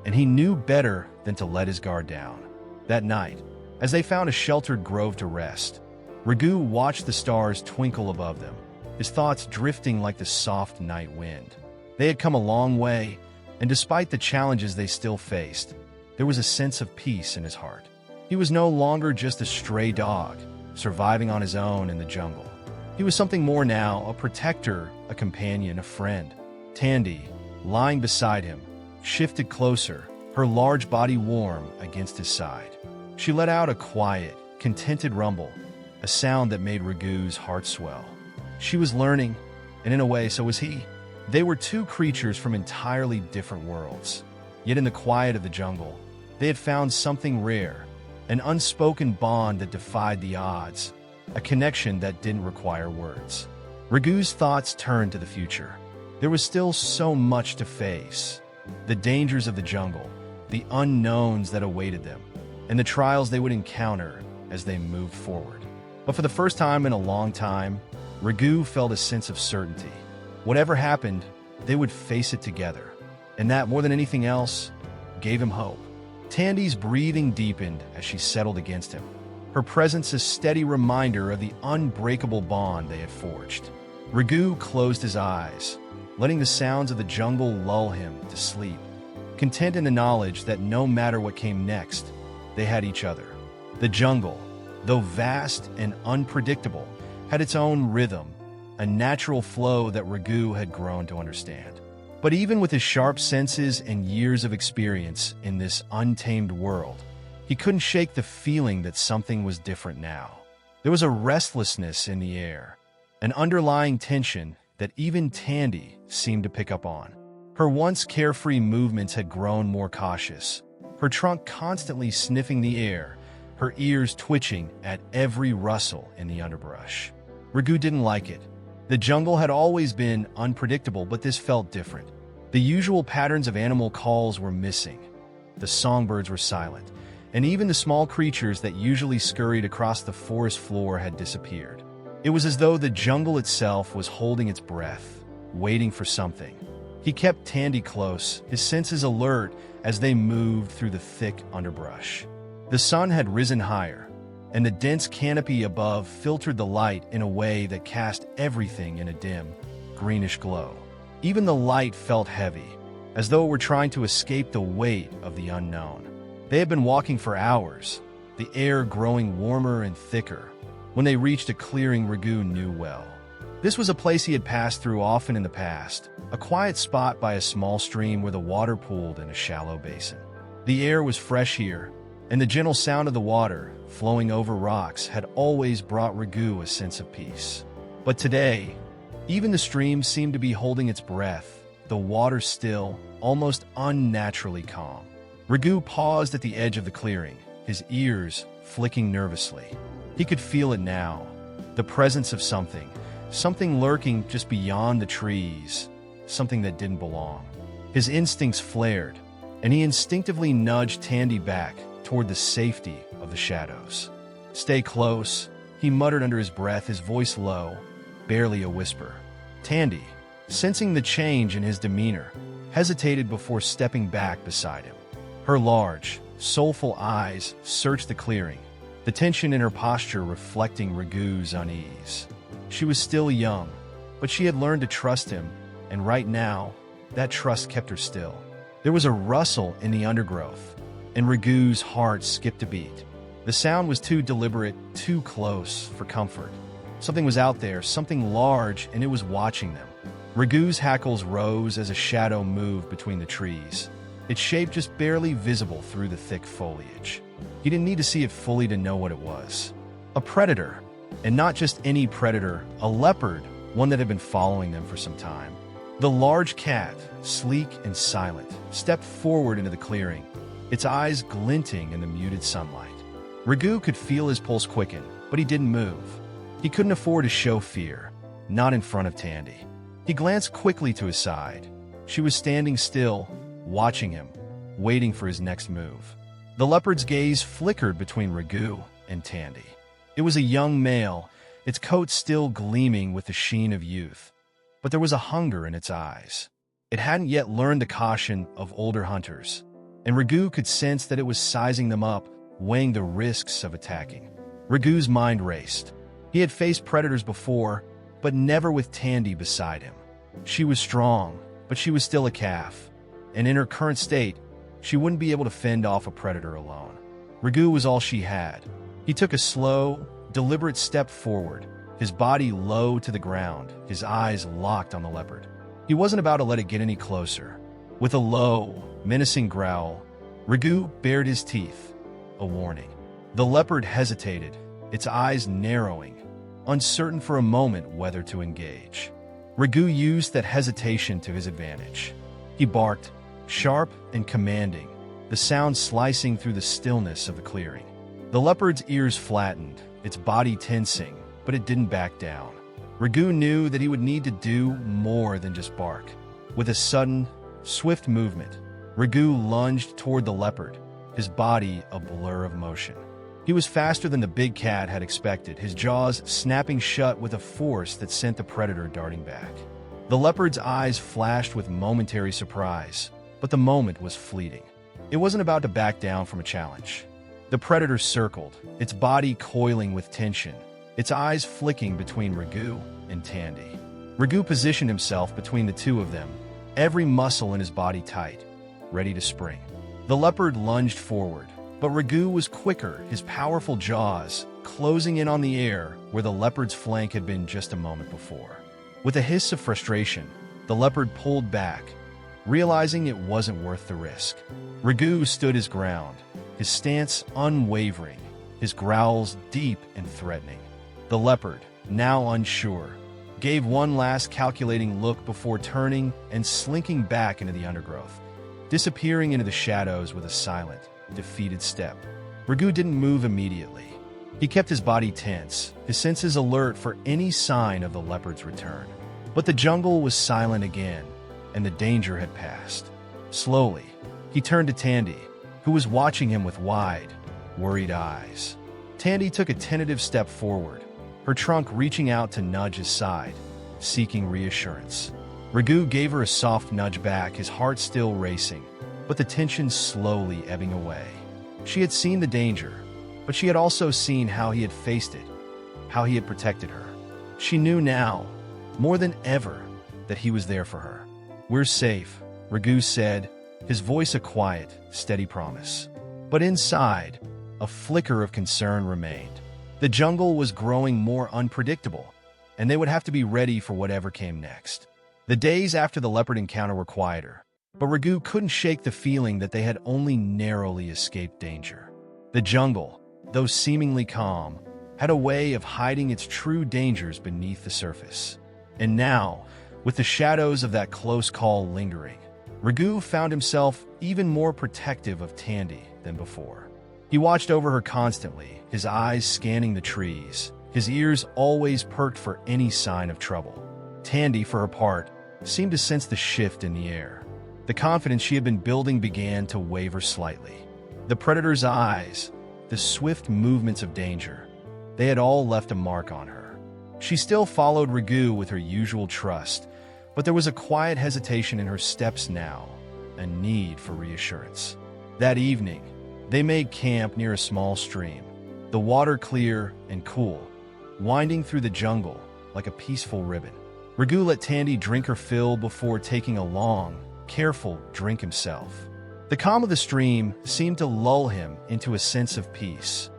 and he knew better than to let his guard down. That night, as they found a sheltered grove to rest, Raghu watched the stars twinkle above them, his thoughts drifting like the soft night wind. They had come a long way, and despite the challenges they still faced, there was a sense of peace in his heart. He was no longer just a stray dog, surviving on his own in the jungle. He was something more now, a protector, a companion, a friend. Tandy, lying beside him, shifted closer, her large body warm against his side. She let out a quiet, contented rumble, a sound that made Ragu's heart swell. She was learning, and in a way, so was he. They were two creatures from entirely different worlds. Yet in the quiet of the jungle, they had found something rare, an unspoken bond that defied the odds, a connection that didn't require words. Ragu's thoughts turned to the future. There was still so much to face. The dangers of the jungle, the unknowns that awaited them, and the trials they would encounter as they moved forward. But for the first time in a long time, Ragu felt a sense of certainty. Whatever happened, they would face it together. And that, more than anything else, gave him hope. Tandy's breathing deepened as she settled against him, her presence a steady reminder of the unbreakable bond they had forged. Ragu closed his eyes, letting the sounds of the jungle lull him to sleep, content in the knowledge that no matter what came next, they had each other. The jungle, though vast and unpredictable, had its own rhythm, a natural flow that Ragu had grown to understand. But even with his sharp senses and years of experience in this untamed world, he couldn't shake the feeling that something was different now. There was a restlessness in the air, an underlying tension that even Tandy seemed to pick up on. Her once carefree movements had grown more cautious, her trunk constantly sniffing the air, her ears twitching at every rustle in the underbrush. Ragu didn't like it. The jungle had always been unpredictable, but this felt different. The usual patterns of animal calls were missing. The songbirds were silent, and even the small creatures that usually scurried across the forest floor had disappeared. It was as though the jungle itself was holding its breath, waiting for something. He kept Tandy close, his senses alert as they moved through the thick underbrush. The sun had risen higher, and the dense canopy above filtered the light in a way that cast everything in a dim, greenish glow. Even the light felt heavy, as though it were trying to escape the weight of the unknown. They had been walking for hours, the air growing warmer and thicker, when they reached a clearing Ragu knew well. This was a place he had passed through often in the past, a quiet spot by a small stream where the water pooled in a shallow basin. The air was fresh here, and the gentle sound of the water, flowing over rocks, had always brought Ragu a sense of peace. But today, even the stream seemed to be holding its breath, the water still, almost unnaturally calm. Ragu paused at the edge of the clearing, his ears flicking nervously. He could feel it now, the presence of something lurking just beyond the trees, something that didn't belong. His instincts flared, and he instinctively nudged Tandy back toward the safety of the shadows. "Stay close," he muttered under his breath, his voice low, barely a whisper. Tandy, sensing the change in his demeanor, hesitated before stepping back beside him. Her large, soulful eyes searched the clearing, the tension in her posture reflecting Ragu's unease. She was still young, but she had learned to trust him, and right now, that trust kept her still. There was a rustle in the undergrowth, and Ragu's heart skipped a beat. The sound was too deliberate, too close for comfort. Something was out there, something large, and it was watching them. Ragu's hackles rose as a shadow moved between the trees, its shape just barely visible through the thick foliage. He didn't need to see it fully to know what it was. A predator, and not just any predator, a leopard, one that had been following them for some time. The large cat, sleek and silent, stepped forward into the clearing, its eyes glinting in the muted sunlight. Ragu could feel his pulse quicken, but he didn't move. He couldn't afford to show fear, not in front of Tandy. He glanced quickly to his side. She was standing still, watching him, waiting for his next move. The leopard's gaze flickered between Ragu and Tandy. It was a young male, its coat still gleaming with the sheen of youth, but there was a hunger in its eyes. It hadn't yet learned the caution of older hunters, and Ragu could sense that it was sizing them up, weighing the risks of attacking. Ragu's mind raced. He had faced predators before, but never with Tandy beside him. She was strong, but she was still a calf, and in her current state, she wouldn't be able to fend off a predator alone. Raghu was all she had. He took a slow, deliberate step forward, his body low to the ground, his eyes locked on the leopard. He wasn't about to let it get any closer. With a low, menacing growl, Raghu bared his teeth, a warning. The leopard hesitated, its eyes narrowing, uncertain for a moment whether to engage. Raghu used that hesitation to his advantage. He barked, sharp and commanding, the sound slicing through the stillness of the clearing. The leopard's ears flattened, its body tensing, but it didn't back down. Raghu knew that he would need to do more than just bark. With a sudden, swift movement, Raghu lunged toward the leopard, his body a blur of motion. He was faster than the big cat had expected, his jaws snapping shut with a force that sent the predator darting back. The leopard's eyes flashed with momentary surprise, but the moment was fleeting. It wasn't about to back down from a challenge. The predator circled, its body coiling with tension, its eyes flicking between Raghu and Tandy. Raghu positioned himself between the two of them, every muscle in his body tight, ready to spring. The leopard lunged forward, but Raghu was quicker, his powerful jaws closing in on the air where the leopard's flank had been just a moment before. With a hiss of frustration, the leopard pulled back, realizing it wasn't worth the risk. Raghu stood his ground, his stance unwavering, his growls deep and threatening. The leopard, now unsure, gave one last calculating look before turning and slinking back into the undergrowth, disappearing into the shadows with a silent, defeated step. Raghu didn't move immediately. He kept his body tense, his senses alert for any sign of the leopard's return. But the jungle was silent again, and the danger had passed. Slowly, he turned to Tandy, who was watching him with wide, worried eyes. Tandy took a tentative step forward, her trunk reaching out to nudge his side, seeking reassurance. Raghu gave her a soft nudge back, his heart still racing, but the tension slowly ebbing away. She had seen the danger, but she had also seen how he had faced it, how he had protected her. She knew now, more than ever, that he was there for her. "We're safe," Raghu said, his voice a quiet, steady promise. But inside, a flicker of concern remained. The jungle was growing more unpredictable, and they would have to be ready for whatever came next. The days after the leopard encounter were quieter, but Raghu couldn't shake the feeling that they had only narrowly escaped danger. The jungle, though seemingly calm, had a way of hiding its true dangers beneath the surface. And now, with the shadows of that close call lingering, Raghu found himself even more protective of Tandy than before. He watched over her constantly, his eyes scanning the trees, his ears always perked for any sign of trouble. Tandy, for her part, seemed to sense the shift in the air. The confidence she had been building began to waver slightly. The predator's eyes, the swift movements of danger, they had all left a mark on her. She still followed Raghu with her usual trust, but there was a quiet hesitation in her steps now, a need for reassurance. That evening, they made camp near a small stream, the water clear and cool, winding through the jungle like a peaceful ribbon. Raghu let Tandy drink her fill before taking a long, careful drink himself. The calm of the stream seemed to lull him into a sense of peace,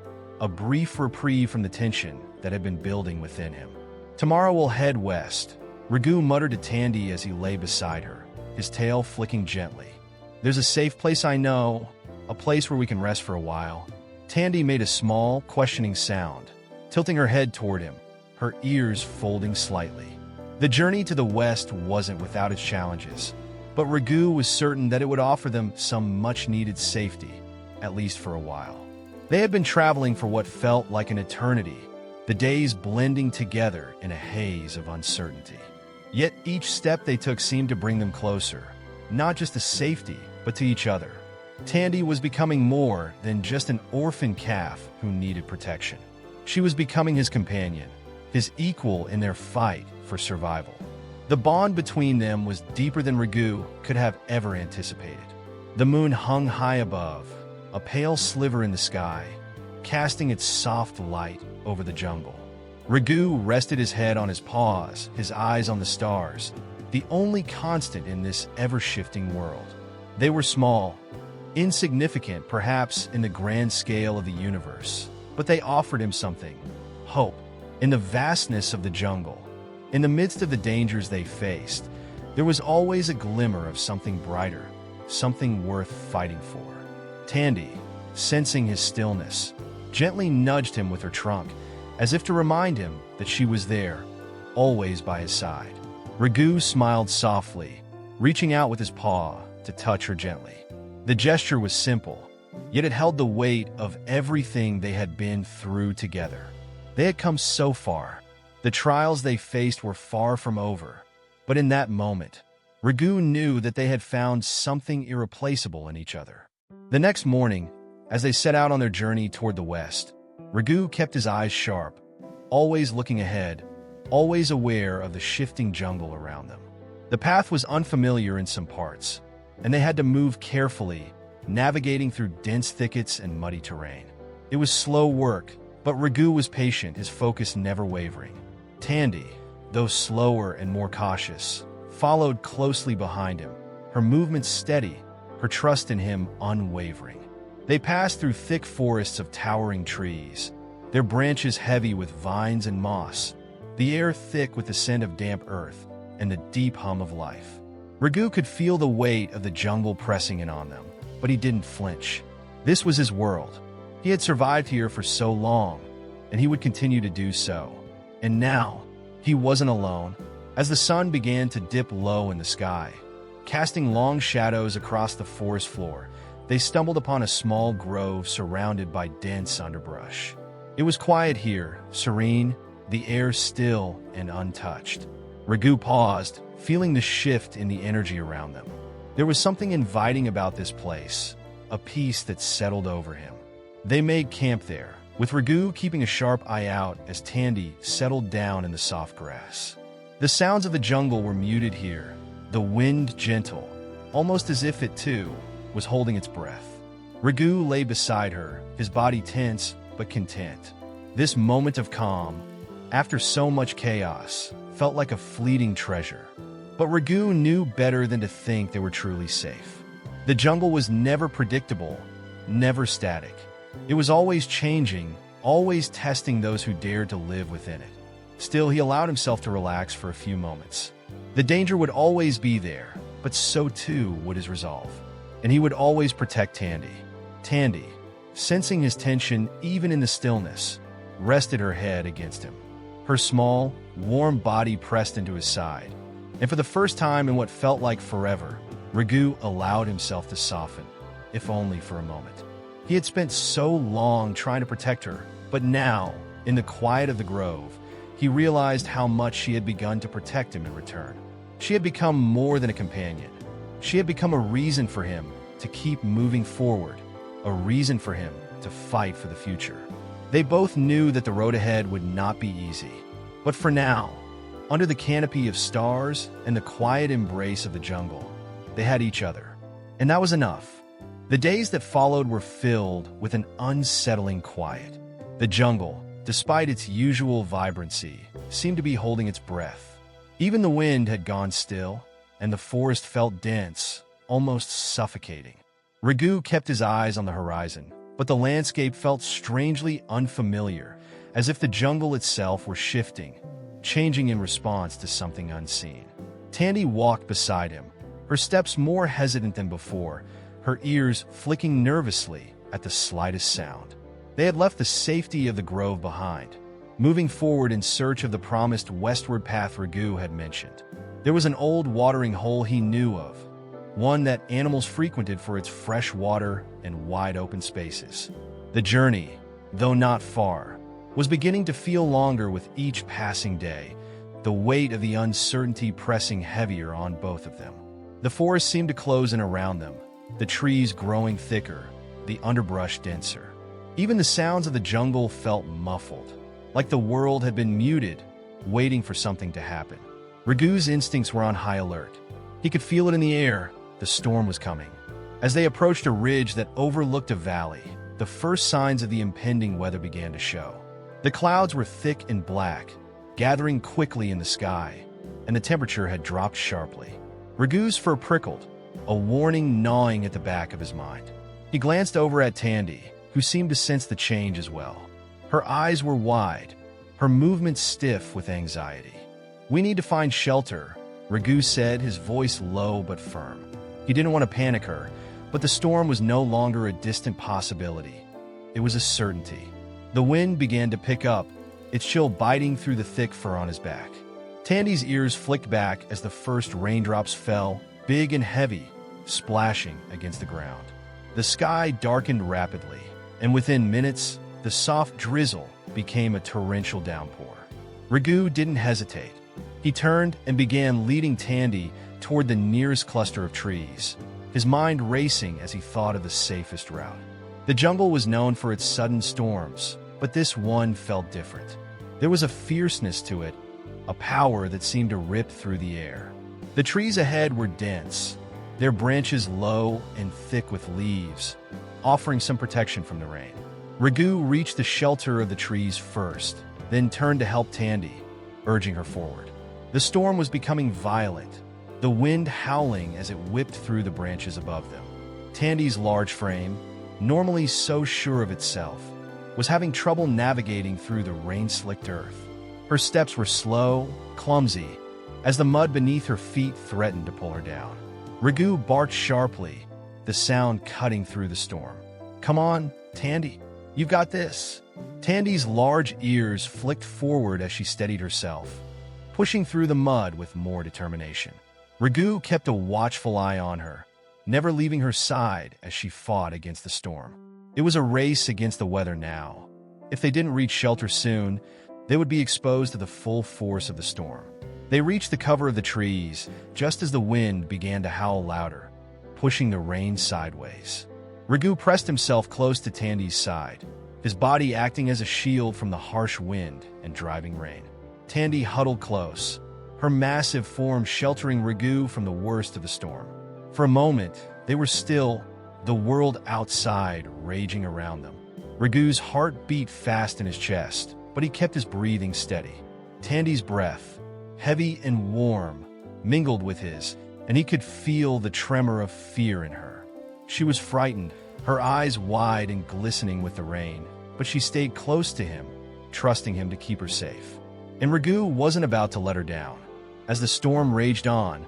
a brief reprieve from the tension that had been building within him. "Tomorrow we'll head west," Raghu muttered to Tandy as he lay beside her, his tail flicking gently. "There's a safe place I know, a place where we can rest for a while." Tandy made a small, questioning sound, tilting her head toward him, her ears folding slightly. The journey to the west wasn't without its challenges, but Raghu was certain that it would offer them some much-needed safety, at least for a while. They had been traveling for what felt like an eternity, the days blending together in a haze of uncertainty. Yet each step they took seemed to bring them closer, not just to safety, but to each other. Tandy was becoming more than just an orphan calf who needed protection. She was becoming his companion, his equal in their fight for survival. The bond between them was deeper than Raghu could have ever anticipated. The moon hung high above, a pale sliver in the sky, casting its soft light over the jungle. Ragu rested his head on his paws, his eyes on the stars, the only constant in this ever-shifting world. They were small, insignificant perhaps in the grand scale of the universe, but they offered him something: hope. In the vastness of the jungle, in the midst of the dangers they faced, there was always a glimmer of something brighter, something worth fighting for. Tandy, sensing his stillness, gently nudged him with her trunk, as if to remind him that she was there, always by his side. Ragu smiled softly, reaching out with his paw to touch her gently. The gesture was simple, yet it held the weight of everything they had been through together. They had come so far. The trials they faced were far from over. But in that moment, Ragu knew that they had found something irreplaceable in each other. The next morning, as they set out on their journey toward the west, Ragu kept his eyes sharp, always looking ahead, always aware of the shifting jungle around them. The path was unfamiliar in some parts, and they had to move carefully, navigating through dense thickets and muddy terrain. It was slow work, but Ragu was patient, his focus never wavering. Tandy, though slower and more cautious, followed closely behind him, her movements steady, her trust in him unwavering. They passed through thick forests of towering trees, their branches heavy with vines and moss, the air thick with the scent of damp earth and the deep hum of life. Ragu could feel the weight of the jungle pressing in on them, but he didn't flinch. This was his world. He had survived here for so long, and he would continue to do so. And now, he wasn't alone. As the sun began to dip low in the sky, casting long shadows across the forest floor, they stumbled upon a small grove surrounded by dense underbrush. It was quiet here, serene, the air still and untouched. Ragu paused, feeling the shift in the energy around them. There was something inviting about this place, a peace that settled over him. They made camp there, with Ragu keeping a sharp eye out as Tandy settled down in the soft grass. The sounds of the jungle were muted here, the wind gentle, almost as if it, too, was holding its breath. Ragu lay beside her, his body tense but content. This moment of calm, after so much chaos, felt like a fleeting treasure. But Ragu knew better than to think they were truly safe. The jungle was never predictable, never static. It was always changing, always testing those who dared to live within it. Still, he allowed himself to relax for a few moments. The danger would always be there, but so too would his resolve. And he would always protect Tandy. Tandy, sensing his tension even in the stillness, rested her head against him. Her small, warm body pressed into his side. And for the first time in what felt like forever, Ragu allowed himself to soften, if only for a moment. He had spent so long trying to protect her, but now, in the quiet of the grove, he realized how much she had begun to protect him in return. She had become more than a companion. She had become a reason for him to keep moving forward, a reason for him to fight for the future. They both knew that the road ahead would not be easy. But for now, under the canopy of stars and the quiet embrace of the jungle, they had each other. And that was enough. The days that followed were filled with an unsettling quiet. The jungle, despite its usual vibrancy, seemed to be holding its breath. Even the wind had gone still, and the forest felt dense, almost suffocating. Ragu kept his eyes on the horizon, but the landscape felt strangely unfamiliar, as if the jungle itself were shifting, changing in response to something unseen. Tandy walked beside him, her steps more hesitant than before, her ears flicking nervously at the slightest sound. They had left the safety of the grove behind, moving forward in search of the promised westward path Ragu had mentioned. There was an old watering hole he knew of, one that animals frequented for its fresh water and wide open spaces. The journey, though not far, was beginning to feel longer with each passing day, the weight of the uncertainty pressing heavier on both of them. The forest seemed to close in around them, the trees growing thicker, the underbrush denser. Even the sounds of the jungle felt muffled, like the world had been muted, waiting for something to happen. Ragu's instincts were on high alert. He could feel it in the air. The storm was coming. As they approached a ridge that overlooked a valley, the first signs of the impending weather began to show. The clouds were thick and black, gathering quickly in the sky, and the temperature had dropped sharply. Ragu's fur prickled, a warning gnawing at the back of his mind. He glanced over at Tandy, who seemed to sense the change as well. Her eyes were wide, her movements stiff with anxiety. "We need to find shelter," Ragu said, his voice low but firm. He didn't want to panic her, but the storm was no longer a distant possibility. It was a certainty. The wind began to pick up, its chill biting through the thick fur on his back. Tandy's ears flicked back as the first raindrops fell, big and heavy, splashing against the ground. The sky darkened rapidly, and within minutes, the soft drizzle became a torrential downpour. Ragu didn't hesitate. He turned and began leading Tandy toward the nearest cluster of trees, his mind racing as he thought of the safest route. The jungle was known for its sudden storms, but this one felt different. There was a fierceness to it, a power that seemed to rip through the air. The trees ahead were dense, their branches low and thick with leaves, offering some protection from the rain. Ragu reached the shelter of the trees first, then turned to help Tandy, urging her forward. The storm was becoming violent, the wind howling as it whipped through the branches above them. Tandy's large frame, normally so sure of itself, was having trouble navigating through the rain-slicked earth. Her steps were slow, clumsy, as the mud beneath her feet threatened to pull her down. Ragu barked sharply, the sound cutting through the storm. "Come on, Tandy, you've got this." Tandy's large ears flicked forward as she steadied herself, pushing through the mud with more determination. Ragu kept a watchful eye on her, never leaving her side as she fought against the storm. It was a race against the weather now. If they didn't reach shelter soon, they would be exposed to the full force of the storm. They reached the cover of the trees just as the wind began to howl louder, pushing the rain sideways. Ragu pressed himself close to Tandy's side, his body acting as a shield from the harsh wind and driving rain. Tandy huddled close, her massive form sheltering Ragu from the worst of the storm. For a moment, they were still, the world outside raging around them. Ragu's heart beat fast in his chest, but he kept his breathing steady. Tandy's breath, heavy and warm, mingled with his, and he could feel the tremor of fear in her. She was frightened, her eyes wide and glistening with the rain, but she stayed close to him, trusting him to keep her safe. And Ragu wasn't about to let her down. As the storm raged on,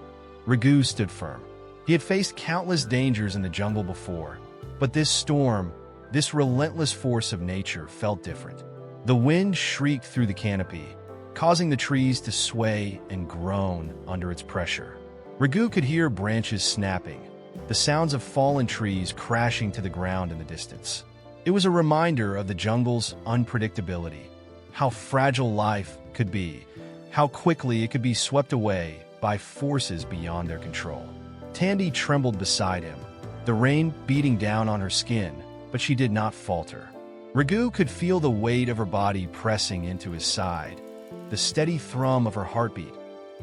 Ragu stood firm. He had faced countless dangers in the jungle before, but this storm, this relentless force of nature, felt different. The wind shrieked through the canopy, causing the trees to sway and groan under its pressure. Ragu could hear branches snapping, the sounds of fallen trees crashing to the ground in the distance. It was a reminder of the jungle's unpredictability, how fragile life could be, how quickly it could be swept away by forces beyond their control. Tandy trembled beside him, the rain beating down on her skin, but she did not falter. Ragu could feel the weight of her body pressing into his side, the steady thrum of her heartbeat,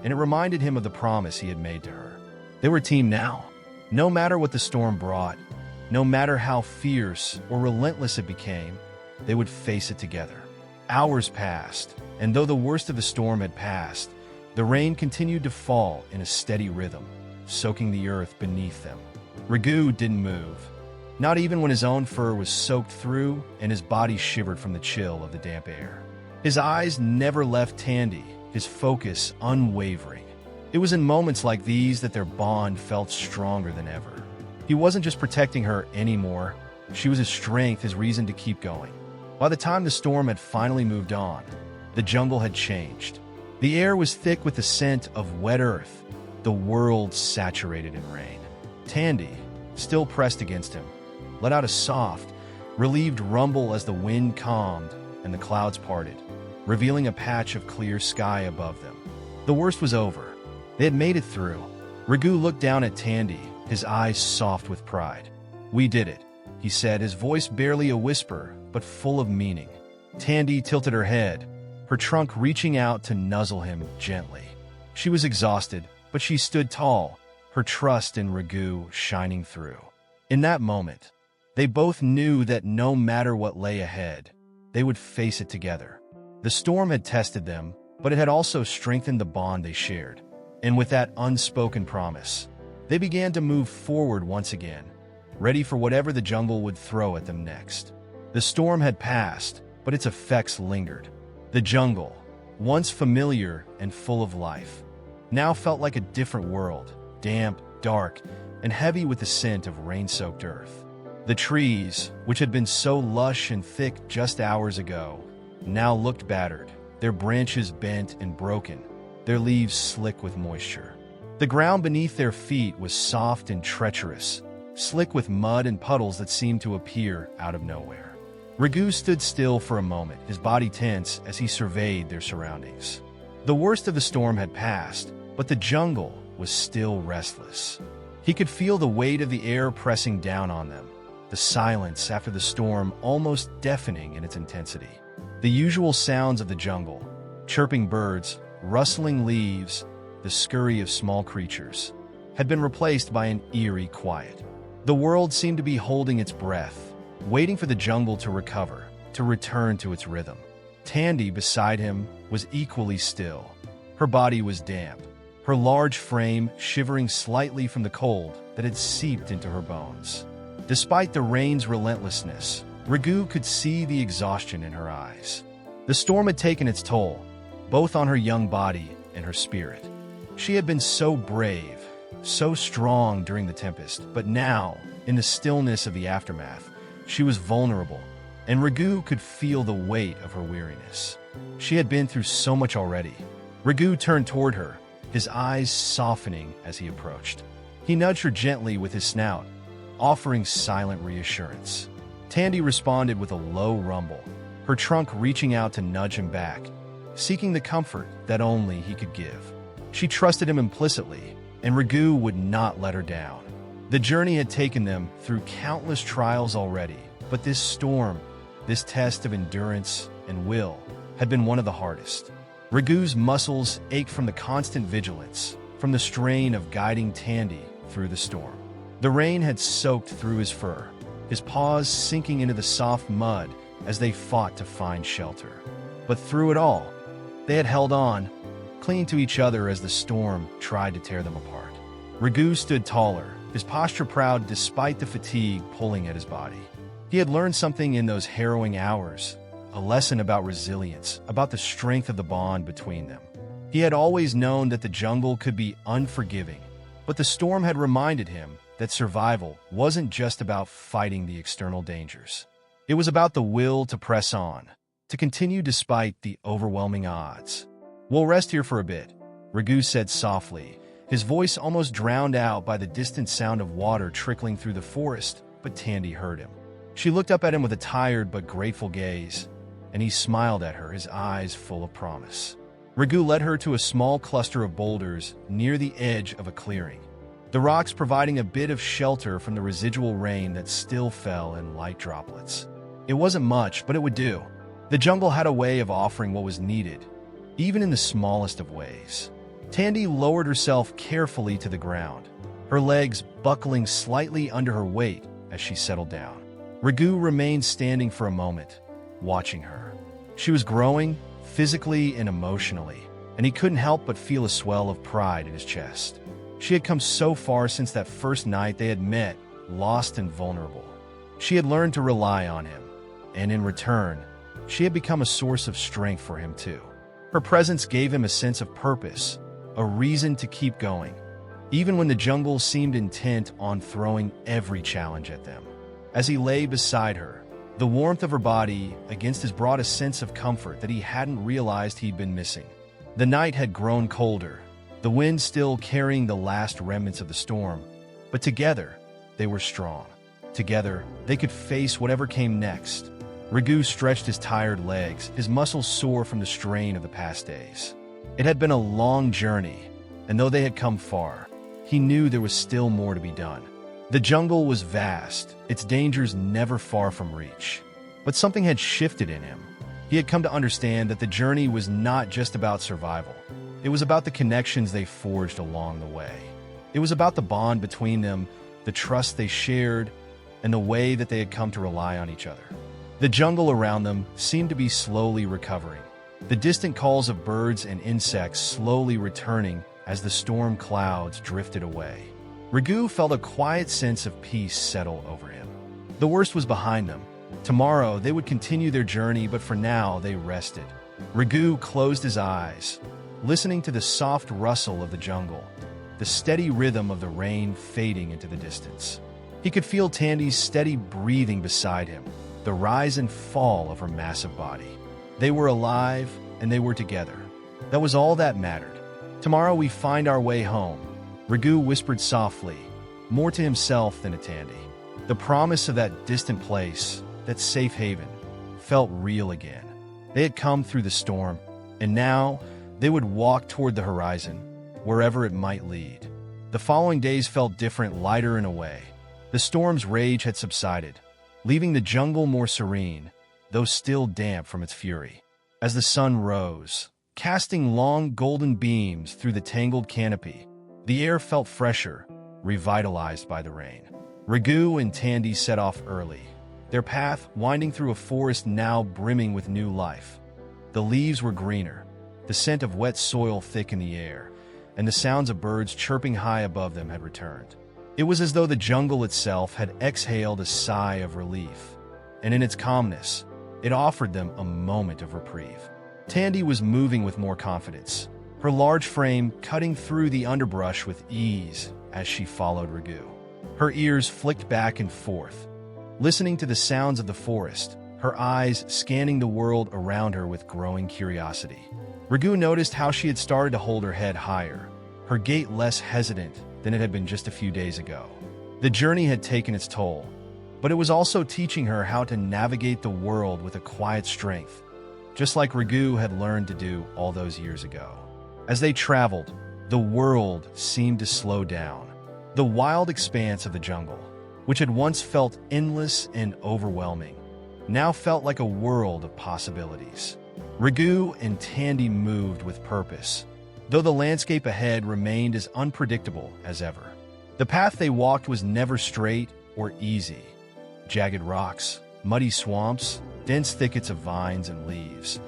and it reminded him of the promise he had made to her. They were a team now. No matter what the storm brought, no matter how fierce or relentless it became, they would face it together. Hours passed, and though the worst of the storm had passed, the rain continued to fall in a steady rhythm, soaking the earth beneath them. Ragu didn't move, not even when his own fur was soaked through and his body shivered from the chill of the damp air. His eyes never left Tandy, his focus unwavering. It was in moments like these that their bond felt stronger than ever. He wasn't just protecting her anymore, she was his strength, his reason to keep going. By the time the storm had finally moved on, the jungle had changed. The air was thick with the scent of wet earth, the world saturated in rain. Tandy, still pressed against him, let out a soft, relieved rumble as the wind calmed and the clouds parted, revealing a patch of clear sky above them. The worst was over. They had made it through. Ragu looked down at Tandy, his eyes soft with pride. "We did it," he said, his voice barely a whisper, but full of meaning. Tandy tilted her head, her trunk reaching out to nuzzle him gently. She was exhausted, but she stood tall, her trust in Ragu shining through. In that moment, they both knew that no matter what lay ahead, they would face it together. The storm had tested them, but it had also strengthened the bond they shared. And with that unspoken promise, they began to move forward once again, ready for whatever the jungle would throw at them next. The storm had passed, but its effects lingered. The jungle, once familiar and full of life, now felt like a different world, damp, dark, and heavy with the scent of rain-soaked earth. The trees, which had been so lush and thick just hours ago, now looked battered, their branches bent and broken, their leaves slick with moisture. The ground beneath their feet was soft and treacherous, slick with mud and puddles that seemed to appear out of nowhere. Raghu stood still for a moment, his body tense as he surveyed their surroundings. The worst of the storm had passed, but the jungle was still restless. He could feel the weight of the air pressing down on them, the silence after the storm almost deafening in its intensity. The usual sounds of the jungle, chirping birds, rustling leaves, the scurry of small creatures, had been replaced by an eerie quiet. The world seemed to be holding its breath, waiting for the jungle to recover, to return to its rhythm. Tandy, beside him, was equally still. Her body was damp, her large frame shivering slightly from the cold that had seeped into her bones. Despite the rain's relentlessness, Raghu could see the exhaustion in her eyes. The storm had taken its toll, both on her young body and her spirit. She had been so brave, so strong during the tempest, but now, in the stillness of the aftermath, she was vulnerable, and Raghu could feel the weight of her weariness. She had been through so much already. Raghu turned toward her, his eyes softening as he approached. He nudged her gently with his snout, offering silent reassurance. Tandy responded with a low rumble, her trunk reaching out to nudge him back, seeking the comfort that only he could give. She trusted him implicitly, and Raghu would not let her down. The journey had taken them through countless trials already, but this storm, this test of endurance and will, had been one of the hardest. Raghu's muscles ached from the constant vigilance, from the strain of guiding Tandy through the storm. The rain had soaked through his fur, his paws sinking into the soft mud as they fought to find shelter. But through it all, they had held on, clinging to each other as the storm tried to tear them apart. Raghu stood taller, his posture proud despite the fatigue pulling at his body. He had learned something in those harrowing hours, a lesson about resilience, about the strength of the bond between them. He had always known that the jungle could be unforgiving, but the storm had reminded him that survival wasn't just about fighting the external dangers. It was about the will to press on, to continue despite the overwhelming odds. "We'll rest here for a bit," Raghu said softly, his voice almost drowned out by the distant sound of water trickling through the forest, but Tandy heard him. She looked up at him with a tired but grateful gaze, and he smiled at her, his eyes full of promise. Raghu led her to a small cluster of boulders near the edge of a clearing, the rocks providing a bit of shelter from the residual rain that still fell in light droplets. It wasn't much, but it would do. The jungle had a way of offering what was needed, even in the smallest of ways. Tandy lowered herself carefully to the ground, her legs buckling slightly under her weight as she settled down. Raghu remained standing for a moment, watching her. She was growing, physically and emotionally, and he couldn't help but feel a swell of pride in his chest. She had come so far since that first night they had met, lost and vulnerable. She had learned to rely on him, and in return, she had become a source of strength for him too. Her presence gave him a sense of purpose, a reason to keep going, even when the jungle seemed intent on throwing every challenge at them. As he lay beside her, the warmth of her body against his brought a sense of comfort that he hadn't realized he'd been missing. The night had grown colder, the wind still carrying the last remnants of the storm, but together, they were strong. Together, they could face whatever came next. Raghu stretched his tired legs, his muscles sore from the strain of the past days. It had been a long journey, and though they had come far, he knew there was still more to be done. The jungle was vast, its dangers never far from reach. But something had shifted in him. He had come to understand that the journey was not just about survival. It was about the connections they forged along the way. It was about the bond between them, the trust they shared, and the way that they had come to rely on each other. The jungle around them seemed to be slowly recovering, the distant calls of birds and insects slowly returning as the storm clouds drifted away. Raghu felt a quiet sense of peace settle over him. The worst was behind them. Tomorrow they would continue their journey, but for now they rested. Raghu closed his eyes, listening to the soft rustle of the jungle, the steady rhythm of the rain fading into the distance. He could feel Tandy's steady breathing beside him, the rise and fall of her massive body. They were alive, and they were together. That was all that mattered. Tomorrow we find our way home, Raghu whispered softly, more to himself than to Tandy. The promise of that distant place, that safe haven, felt real again. They had come through the storm, and now they would walk toward the horizon, wherever it might lead. The following days felt different, lighter in a way. The storm's rage had subsided, leaving the jungle more serene, though still damp from its fury. As the sun rose, casting long golden beams through the tangled canopy, the air felt fresher, revitalized by the rain. Raghu and Tandy set off early, their path winding through a forest now brimming with new life. The leaves were greener, the scent of wet soil thick in the air, and the sounds of birds chirping high above them had returned. It was as though the jungle itself had exhaled a sigh of relief, and in its calmness, it offered them a moment of reprieve. Tandy was moving with more confidence, her large frame cutting through the underbrush with ease as she followed Raghu. Her ears flicked back and forth, listening to the sounds of the forest, her eyes scanning the world around her with growing curiosity. Raghu noticed how she had started to hold her head higher, her gait less hesitant than it had been just a few days ago. The journey had taken its toll, but it was also teaching her how to navigate the world with a quiet strength, just like Raghu had learned to do all those years ago. As they traveled, the world seemed to slow down. The wild expanse of the jungle, which had once felt endless and overwhelming, now felt like a world of possibilities. Raghu and Tandy moved with purpose, though the landscape ahead remained as unpredictable as ever. The path they walked was never straight or easy. Jagged rocks, muddy swamps, dense thickets of vines and leaves.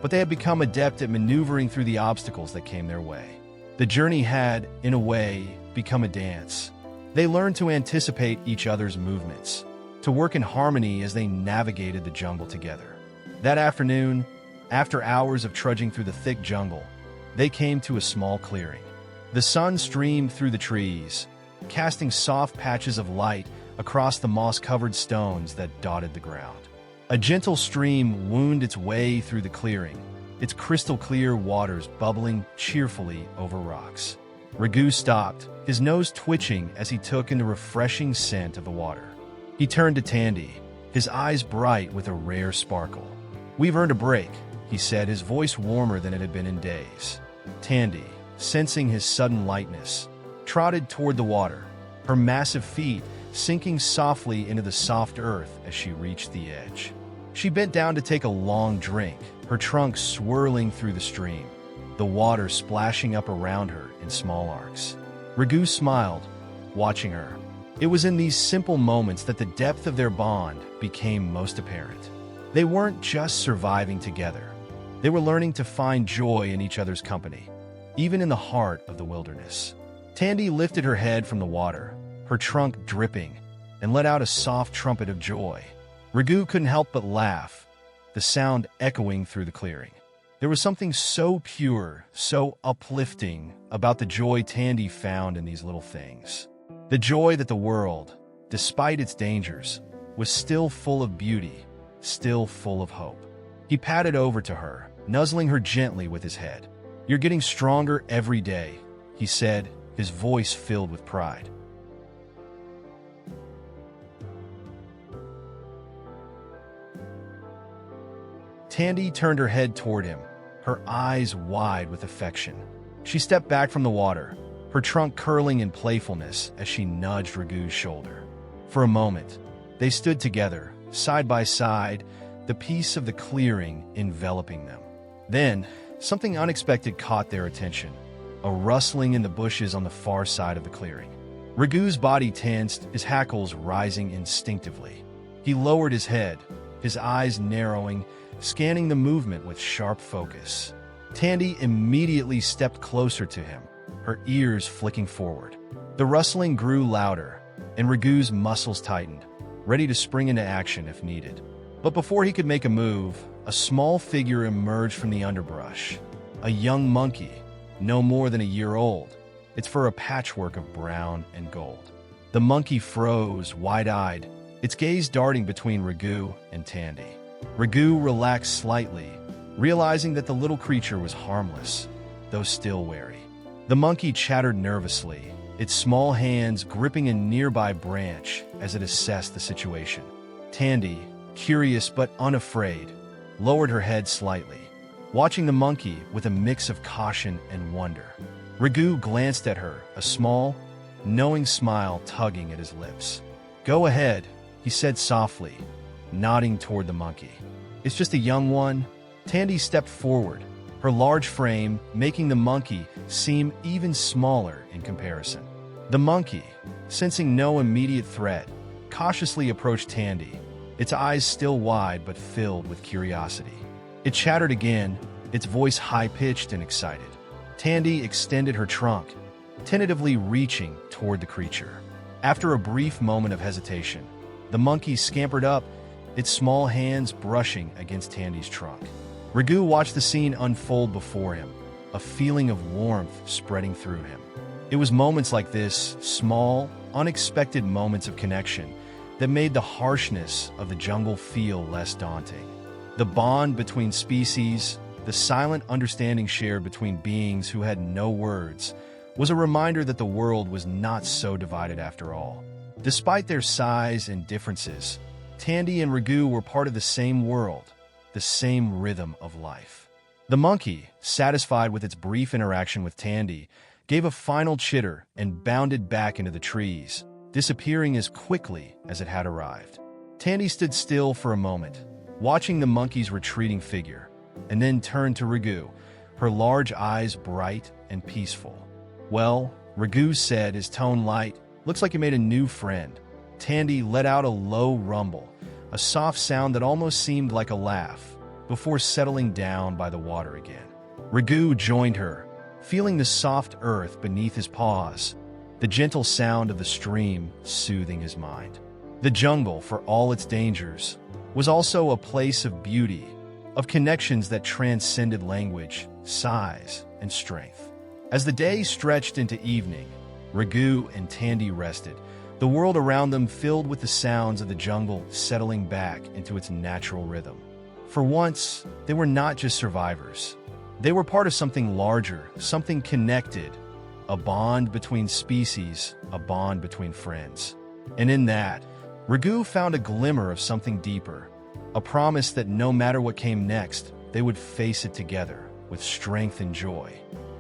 But they had become adept at maneuvering through the obstacles that came their way. The journey had, in a way, become a dance. They learned to anticipate each other's movements, to work in harmony as they navigated the jungle together. That afternoon, after hours of trudging through the thick jungle, they came to a small clearing. The sun streamed through the trees, casting soft patches of light across the moss-covered stones that dotted the ground. A gentle stream wound its way through the clearing, its crystal-clear waters bubbling cheerfully over rocks. Raghu stopped, his nose twitching as he took in the refreshing scent of the water. He turned to Tandy, his eyes bright with a rare sparkle. "We've earned a break," he said, his voice warmer than it had been in days. Tandy, sensing his sudden lightness, trotted toward the water, her massive feet sinking softly into the soft earth as she reached the edge. She bent down to take a long drink, her trunk swirling through the stream, the water splashing up around her in small arcs. Raghu smiled, watching her. It was in these simple moments that the depth of their bond became most apparent. They weren't just surviving together. They were learning to find joy in each other's company, even in the heart of the wilderness. Tandy lifted her head from the water, her trunk dripping, and let out a soft trumpet of joy. Raghu couldn't help but laugh, the sound echoing through the clearing. There was something so pure, so uplifting about the joy Tandy found in these little things. The joy that the world, despite its dangers, was still full of beauty, still full of hope. He patted over to her, nuzzling her gently with his head. "You're getting stronger every day," he said, his voice filled with pride. Tandy turned her head toward him, her eyes wide with affection. She stepped back from the water, her trunk curling in playfulness as she nudged Raghu's shoulder. For a moment, they stood together, side by side, the peace of the clearing enveloping them. Then, something unexpected caught their attention, a rustling in the bushes on the far side of the clearing. Raghu's body tensed, his hackles rising instinctively. He lowered his head, his eyes narrowing, scanning the movement with sharp focus. Tandy immediately stepped closer to him, her ears flicking forward. The rustling grew louder, and Ragu's muscles tightened, ready to spring into action if needed. But before he could make a move, a small figure emerged from the underbrush. A young monkey, no more than a year old, its fur a patchwork of brown and gold. The monkey froze, wide-eyed, its gaze darting between Ragu and Tandy. Ragu relaxed slightly, realizing that the little creature was harmless, though still wary. The monkey chattered nervously, its small hands gripping a nearby branch as it assessed the situation. Tandy, curious but unafraid, lowered her head slightly, watching the monkey with a mix of caution and wonder. Ragu glanced at her, a small, knowing smile tugging at his lips. "Go ahead," he said softly, nodding toward the monkey. "It's just a young one." Tandy stepped forward, her large frame making the monkey seem even smaller in comparison. The monkey, sensing no immediate threat, cautiously approached Tandy, its eyes still wide but filled with curiosity. It chattered again, its voice high-pitched and excited. Tandy extended her trunk, tentatively reaching toward the creature. After a brief moment of hesitation, the monkey scampered up, its small hands brushing against Tandy's trunk. Ragu watched the scene unfold before him, a feeling of warmth spreading through him. It was moments like this, small, unexpected moments of connection, that made the harshness of the jungle feel less daunting. The bond between species, the silent understanding shared between beings who had no words, was a reminder that the world was not so divided after all. Despite their size and differences, Tandy and Ragu were part of the same world, the same rhythm of life. The monkey, satisfied with its brief interaction with Tandy, gave a final chitter and bounded back into the trees, disappearing as quickly as it had arrived. Tandy stood still for a moment, watching the monkey's retreating figure, and then turned to Ragu, her large eyes bright and peaceful. "Well," Ragu said, his tone light, "looks like you made a new friend." Tandy let out a low rumble, a soft sound that almost seemed like a laugh, before settling down by the water again. Ragu joined her, feeling the soft earth beneath his paws, the gentle sound of the stream soothing his mind. The jungle, for all its dangers, was also a place of beauty, of connections that transcended language, size, and strength. As the day stretched into evening, Ragu and Tandy rested, the world around them filled with the sounds of the jungle settling back into its natural rhythm. For once, they were not just survivors. They were part of something larger, something connected, a bond between species, a bond between friends. And in that, Ragu found a glimmer of something deeper, a promise that no matter what came next, they would face it together, with strength and joy.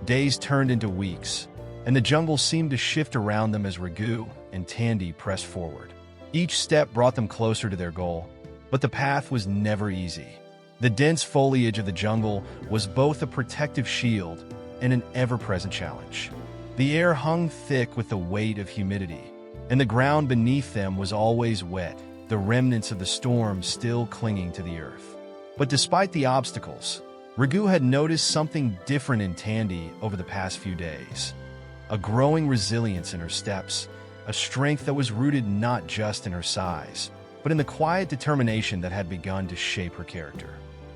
Days turned into weeks, and the jungle seemed to shift around them as Ragu and Tandy pressed forward. Each step brought them closer to their goal, but the path was never easy. The dense foliage of the jungle was both a protective shield and an ever-present challenge. The air hung thick with the weight of humidity, and the ground beneath them was always wet, the remnants of the storm still clinging to the earth. But despite the obstacles, Ragu had noticed something different in Tandy over the past few days. A growing resilience in her steps, a strength that was rooted not just in her size, but in the quiet determination that had begun to shape her character.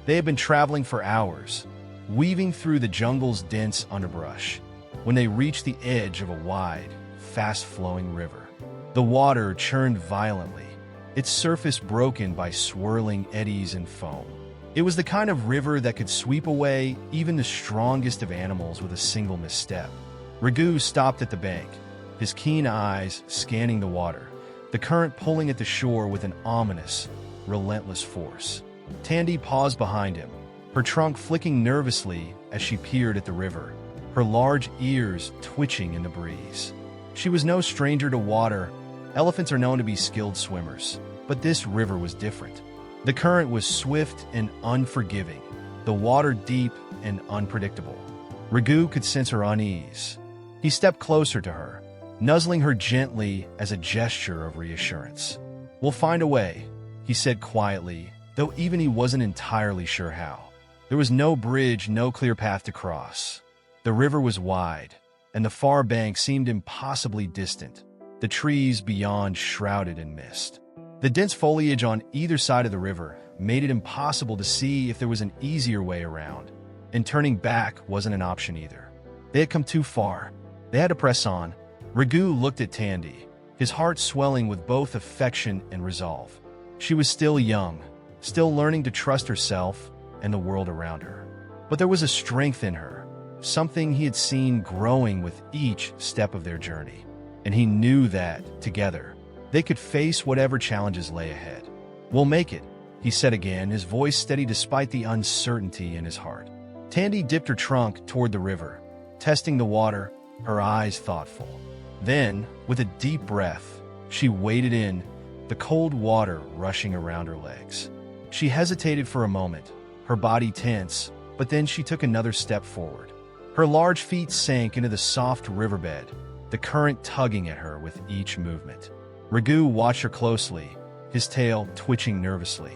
They had been traveling for hours, weaving through the jungle's dense underbrush, when they reached the edge of a wide, fast-flowing river. The water churned violently, its surface broken by swirling eddies and foam. It was the kind of river that could sweep away even the strongest of animals with a single misstep. Ragu stopped at the bank, his keen eyes scanning the water, the current pulling at the shore with an ominous, relentless force. Tandy paused behind him, her trunk flicking nervously as she peered at the river, her large ears twitching in the breeze. She was no stranger to water. Elephants are known to be skilled swimmers, but this river was different. The current was swift and unforgiving, the water deep and unpredictable. Ragu could sense her unease. He stepped closer to her, nuzzling her gently as a gesture of reassurance. "We'll find a way," he said quietly, though even he wasn't entirely sure how. There was no bridge, no clear path to cross. The river was wide, and the far bank seemed impossibly distant, the trees beyond shrouded in mist. The dense foliage on either side of the river made it impossible to see if there was an easier way around, and turning back wasn't an option either. They had come too far. They had to press on. Raghu looked at Tandy, his heart swelling with both affection and resolve. She was still young, still learning to trust herself and the world around her. But there was a strength in her, something he had seen growing with each step of their journey. And he knew that, together, they could face whatever challenges lay ahead. "We'll make it," he said again, his voice steady despite the uncertainty in his heart. Tandy dipped her trunk toward the river, testing the water, her eyes thoughtful. Then, with a deep breath, she waded in, the cold water rushing around her legs. She hesitated for a moment, her body tense, but then she took another step forward. Her large feet sank into the soft riverbed, the current tugging at her with each movement. Raghu watched her closely, his tail twitching nervously.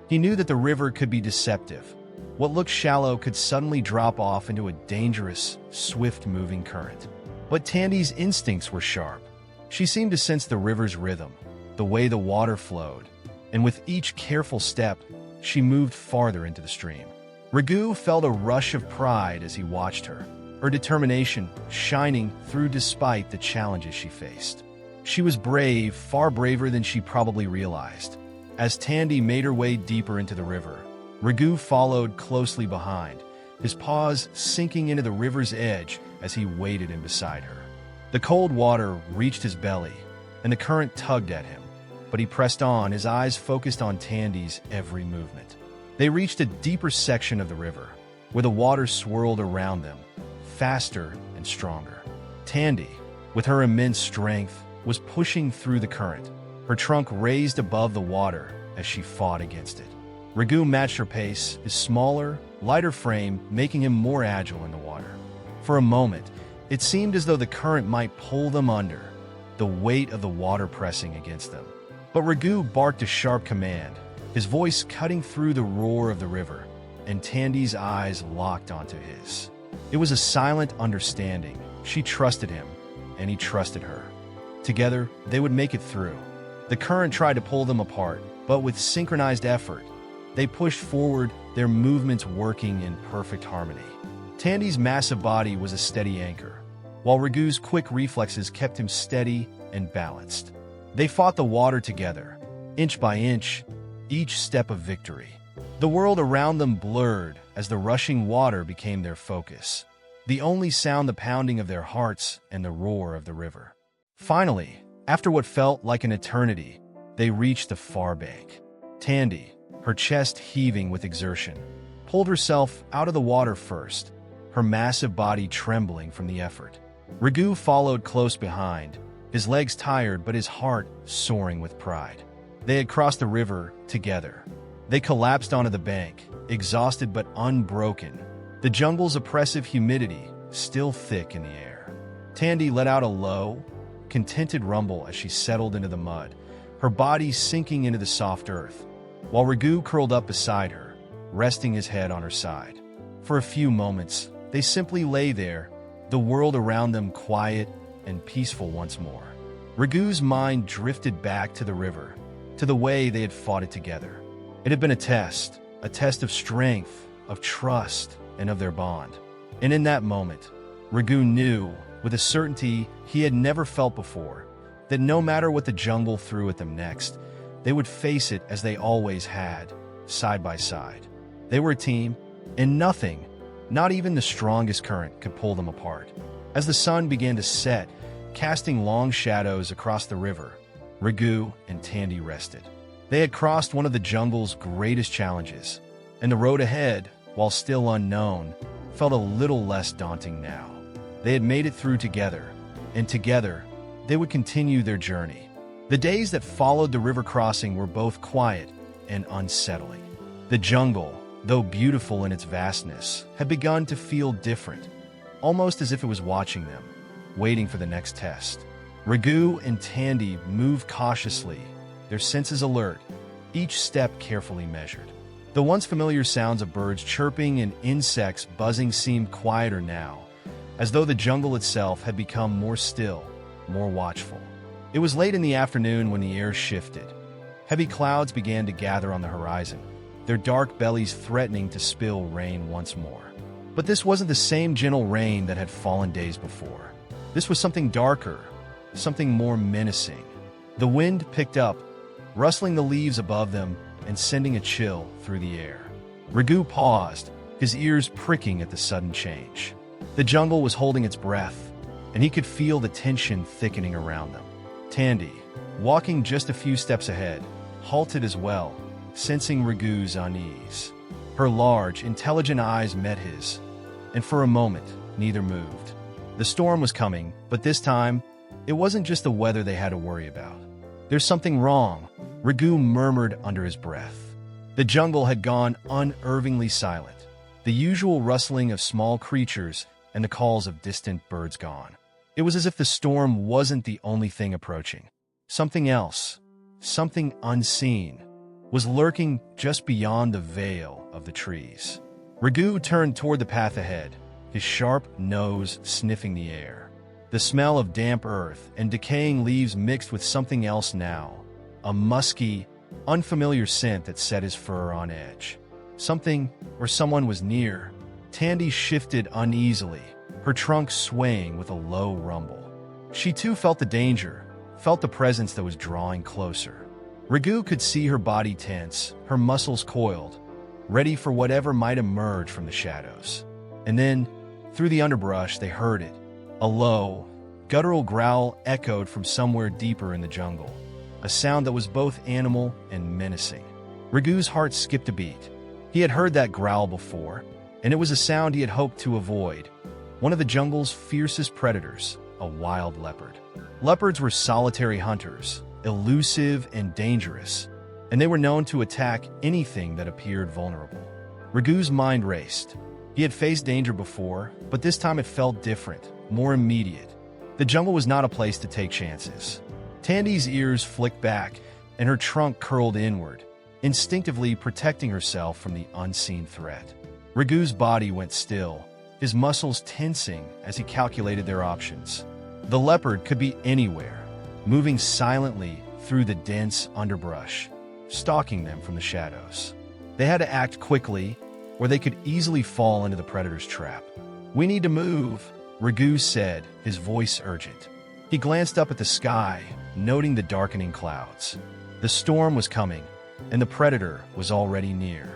He knew that the river could be deceptive. What looked shallow could suddenly drop off into a dangerous, swift-moving current. But Tandy's instincts were sharp. She seemed to sense the river's rhythm, the way the water flowed, and with each careful step, she moved farther into the stream. Raghu felt a rush of pride as he watched her, her determination shining through despite the challenges she faced. She was brave, far braver than she probably realized. As Tandy made her way deeper into the river, Raghu followed closely behind, his paws sinking into the river's edge as he waded in beside her. The cold water reached his belly, and the current tugged at him, but he pressed on, his eyes focused on Tandy's every movement. They reached a deeper section of the river, where the water swirled around them, faster and stronger. Tandy, with her immense strength, was pushing through the current, her trunk raised above the water as she fought against it. Raghu matched her pace, his smaller, lighter frame making him more agile in the water. For a moment, it seemed as though the current might pull them under, the weight of the water pressing against them. But Raghu barked a sharp command, his voice cutting through the roar of the river, and Tandy's eyes locked onto his. It was a silent understanding. She trusted him, and he trusted her. Together, they would make it through. The current tried to pull them apart, but with synchronized effort, they pushed forward, their movements working in perfect harmony. Tandy's massive body was a steady anchor, while Raghu's quick reflexes kept him steady and balanced. They fought the water together, inch by inch, each step of victory. The world around them blurred as the rushing water became their focus, the only sound the pounding of their hearts and the roar of the river. Finally, after what felt like an eternity, they reached the far bank. Tandy, her chest heaving with exertion, pulled herself out of the water first, her massive body trembling from the effort. Raghu followed close behind, his legs tired but his heart soaring with pride. They had crossed the river together. They collapsed onto the bank, exhausted but unbroken, the jungle's oppressive humidity still thick in the air. Tandy let out a low, contented rumble as she settled into the mud, her body sinking into the soft earth, while Raghu curled up beside her, resting his head on her side. For a few moments, they simply lay there, the world around them quiet and peaceful once more. Raghu's mind drifted back to the river, to the way they had fought it together. It had been a test of strength, of trust, and of their bond. And in that moment, Raghu knew, with a certainty he had never felt before, that no matter what the jungle threw at them next, they would face it as they always had, side by side. They were a team, and nothing, not even the strongest current, could pull them apart. As the sun began to set, casting long shadows across the river, Raghu and Tandy rested. They had crossed one of the jungle's greatest challenges, and the road ahead, while still unknown, felt a little less daunting now. They had made it through together, and together, they would continue their journey. The days that followed the river crossing were both quiet and unsettling. The jungle, though beautiful in its vastness, had begun to feel different, almost as if it was watching them, waiting for the next test. Raghu and Tandy moved cautiously, their senses alert, each step carefully measured. The once familiar sounds of birds chirping and insects buzzing seemed quieter now, as though the jungle itself had become more still, more watchful. It was late in the afternoon when the air shifted. Heavy clouds began to gather on the horizon, their dark bellies threatening to spill rain once more. But this wasn't the same gentle rain that had fallen days before. This was something darker, something more menacing. The wind picked up, rustling the leaves above them and sending a chill through the air. Raghu paused, his ears pricking at the sudden change. The jungle was holding its breath, and he could feel the tension thickening around them. Tandy, walking just a few steps ahead, halted as well, sensing Raghu's unease. Her large, intelligent eyes met his, and for a moment, neither moved. The storm was coming, but this time, it wasn't just the weather they had to worry about. "There's something wrong," Raghu murmured under his breath. The jungle had gone unervingly silent, the usual rustling of small creatures and the calls of distant birds gone. It was as if the storm wasn't the only thing approaching. Something else, something unseen, was lurking just beyond the veil of the trees. Raghu turned toward the path ahead, his sharp nose sniffing the air. The smell of damp earth and decaying leaves mixed with something else now, a musky, unfamiliar scent that set his fur on edge. Something or someone was near. Tandy shifted uneasily, her trunk swaying with a low rumble. She too felt the danger, felt the presence that was drawing closer. Raghu could see her body tense, her muscles coiled, ready for whatever might emerge from the shadows. And then, through the underbrush, they heard it. A low, guttural growl echoed from somewhere deeper in the jungle, a sound that was both animal and menacing. Raghu's heart skipped a beat. He had heard that growl before, and it was a sound he had hoped to avoid. One of the jungle's fiercest predators, a wild leopard. Leopards were solitary hunters, elusive and dangerous, and they were known to attack anything that appeared vulnerable. Raghu's mind raced. He had faced danger before, but this time it felt different, more immediate. The jungle was not a place to take chances. Tandy's ears flicked back, and her trunk curled inward, instinctively protecting herself from the unseen threat. Raghu's body went still, his muscles tensing as he calculated their options. The leopard could be anywhere, moving silently through the dense underbrush, stalking them from the shadows. They had to act quickly, or they could easily fall into the predator's trap. "We need to move," Raghu said, his voice urgent. He glanced up at the sky, noting the darkening clouds. The storm was coming, and the predator was already near.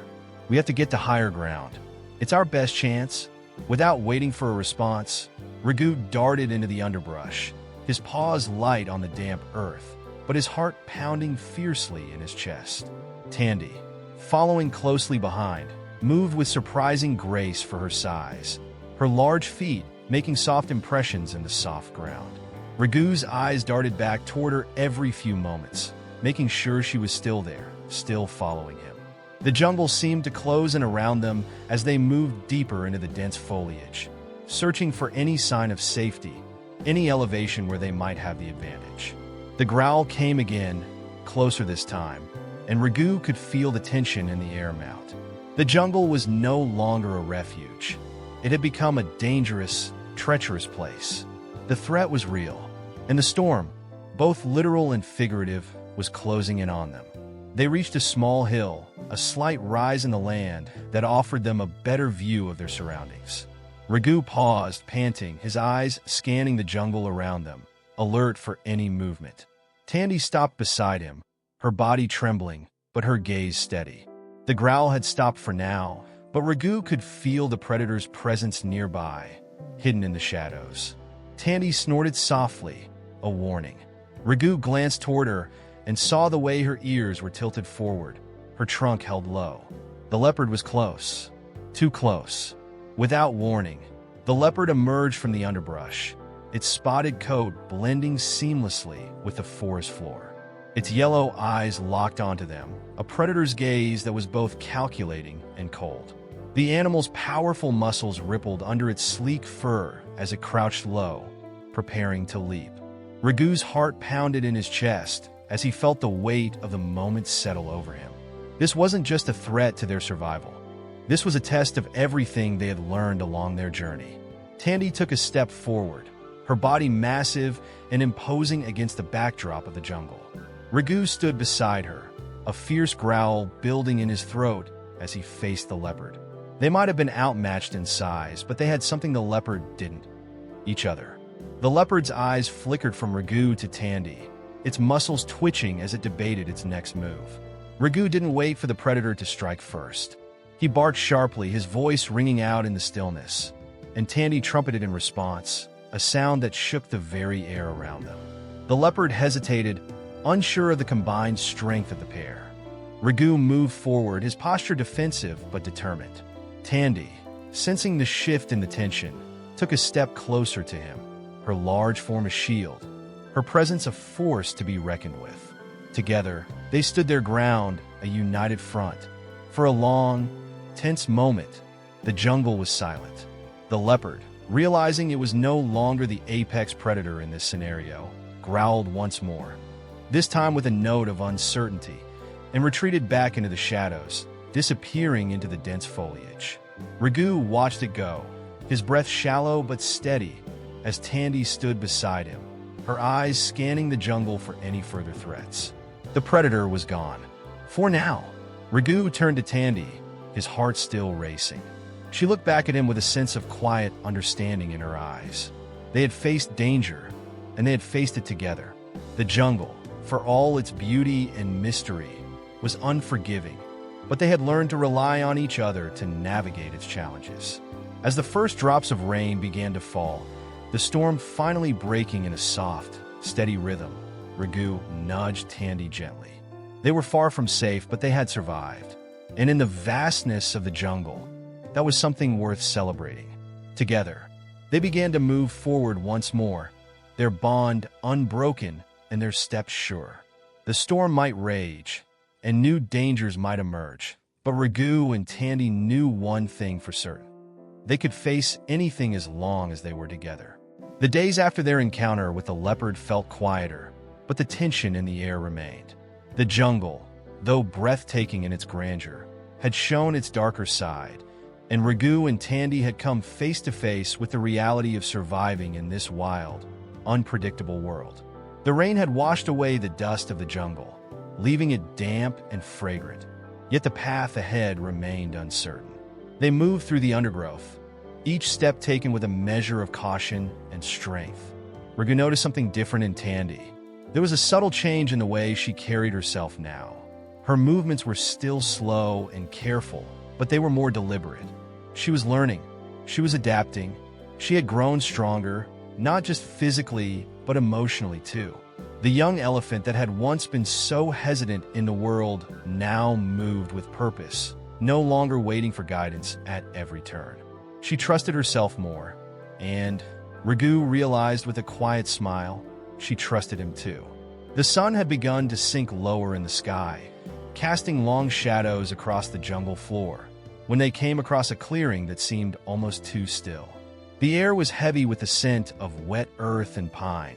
"We have to get to higher ground. It's our best chance." Without waiting for a response, Raghu darted into the underbrush, his paws light on the damp earth, but his heart pounding fiercely in his chest. Tandy, following closely behind, moved with surprising grace for her size, her large feet making soft impressions in the soft ground. Raghu's eyes darted back toward her every few moments, making sure she was still there, still following him. The jungle seemed to close in around them as they moved deeper into the dense foliage, searching for any sign of safety, any elevation where they might have the advantage. The growl came again, closer this time, and Raghu could feel the tension in the air mount. The jungle was no longer a refuge. It had become a dangerous, treacherous place. The threat was real, and the storm, both literal and figurative, was closing in on them. They reached a small hill, a slight rise in the land that offered them a better view of their surroundings. Raghu paused, panting, his eyes scanning the jungle around them, alert for any movement. Tandy stopped beside him, her body trembling, but her gaze steady. The growl had stopped for now, but Raghu could feel the predator's presence nearby, hidden in the shadows. Tandy snorted softly, a warning. Raghu glanced toward her and saw the way her ears were tilted forward, her trunk held low. The leopard was close, too close. Without warning, the leopard emerged from the underbrush, its spotted coat blending seamlessly with the forest floor. Its yellow eyes locked onto them, a predator's gaze that was both calculating and cold. The animal's powerful muscles rippled under its sleek fur as it crouched low, preparing to leap. Raghu's heart pounded in his chest as he felt the weight of the moment settle over him. This wasn't just a threat to their survival. This was a test of everything they had learned along their journey. Tandy took a step forward, her body massive and imposing against the backdrop of the jungle. Raghu stood beside her, a fierce growl building in his throat as he faced the leopard. They might have been outmatched in size, but they had something the leopard didn't: each other. The leopard's eyes flickered from Raghu to Tandy, its muscles twitching as it debated its next move. Raghu didn't wait for the predator to strike first. He barked sharply, his voice ringing out in the stillness, and Tandy trumpeted in response, a sound that shook the very air around them. The leopard hesitated, unsure of the combined strength of the pair. Raghu moved forward, his posture defensive but determined. Tandy, sensing the shift in the tension, took a step closer to him, her large form a shield, her presence a force to be reckoned with. Together, they stood their ground, a united front. For a long, tense moment, the jungle was silent. The leopard, realizing it was no longer the apex predator in this scenario, growled once more, this time with a note of uncertainty, and retreated back into the shadows, disappearing into the dense foliage. Raghu watched it go, his breath shallow but steady, as Tandy stood beside him, her eyes scanning the jungle for any further threats. The predator was gone. For now. Raghu turned to Tandy, his heart still racing. She looked back at him with a sense of quiet understanding in her eyes. They had faced danger, and they had faced it together. The jungle, for all its beauty and mystery, was unforgiving, but they had learned to rely on each other to navigate its challenges. As the first drops of rain began to fall, the storm finally breaking in a soft, steady rhythm, Raghu nudged Tandy gently. They were far from safe, but they had survived. And in the vastness of the jungle, that was something worth celebrating. Together, they began to move forward once more, their bond unbroken and their steps sure. The storm might rage, and new dangers might emerge, but Raghu and Tandy knew one thing for certain. They could face anything as long as they were together. The days after their encounter with the leopard felt quieter, but the tension in the air remained. The jungle, though breathtaking in its grandeur, had shown its darker side, and Raghu and Tandy had come face to face with the reality of surviving in this wild, unpredictable world. The rain had washed away the dust of the jungle, leaving it damp and fragrant, yet the path ahead remained uncertain. They moved through the undergrowth, each step taken with a measure of caution and strength. Raghu noticed something different in Tandy. There was a subtle change in the way she carried herself now. Her movements were still slow and careful, but they were more deliberate. She was learning. She was adapting. She had grown stronger, not just physically, but emotionally too. The young elephant that had once been so hesitant in the world now moved with purpose, no longer waiting for guidance at every turn. She trusted herself more, and Raghu realized with a quiet smile, she trusted him too. The sun had begun to sink lower in the sky, casting long shadows across the jungle floor, when they came across a clearing that seemed almost too still. The air was heavy with the scent of wet earth and pine,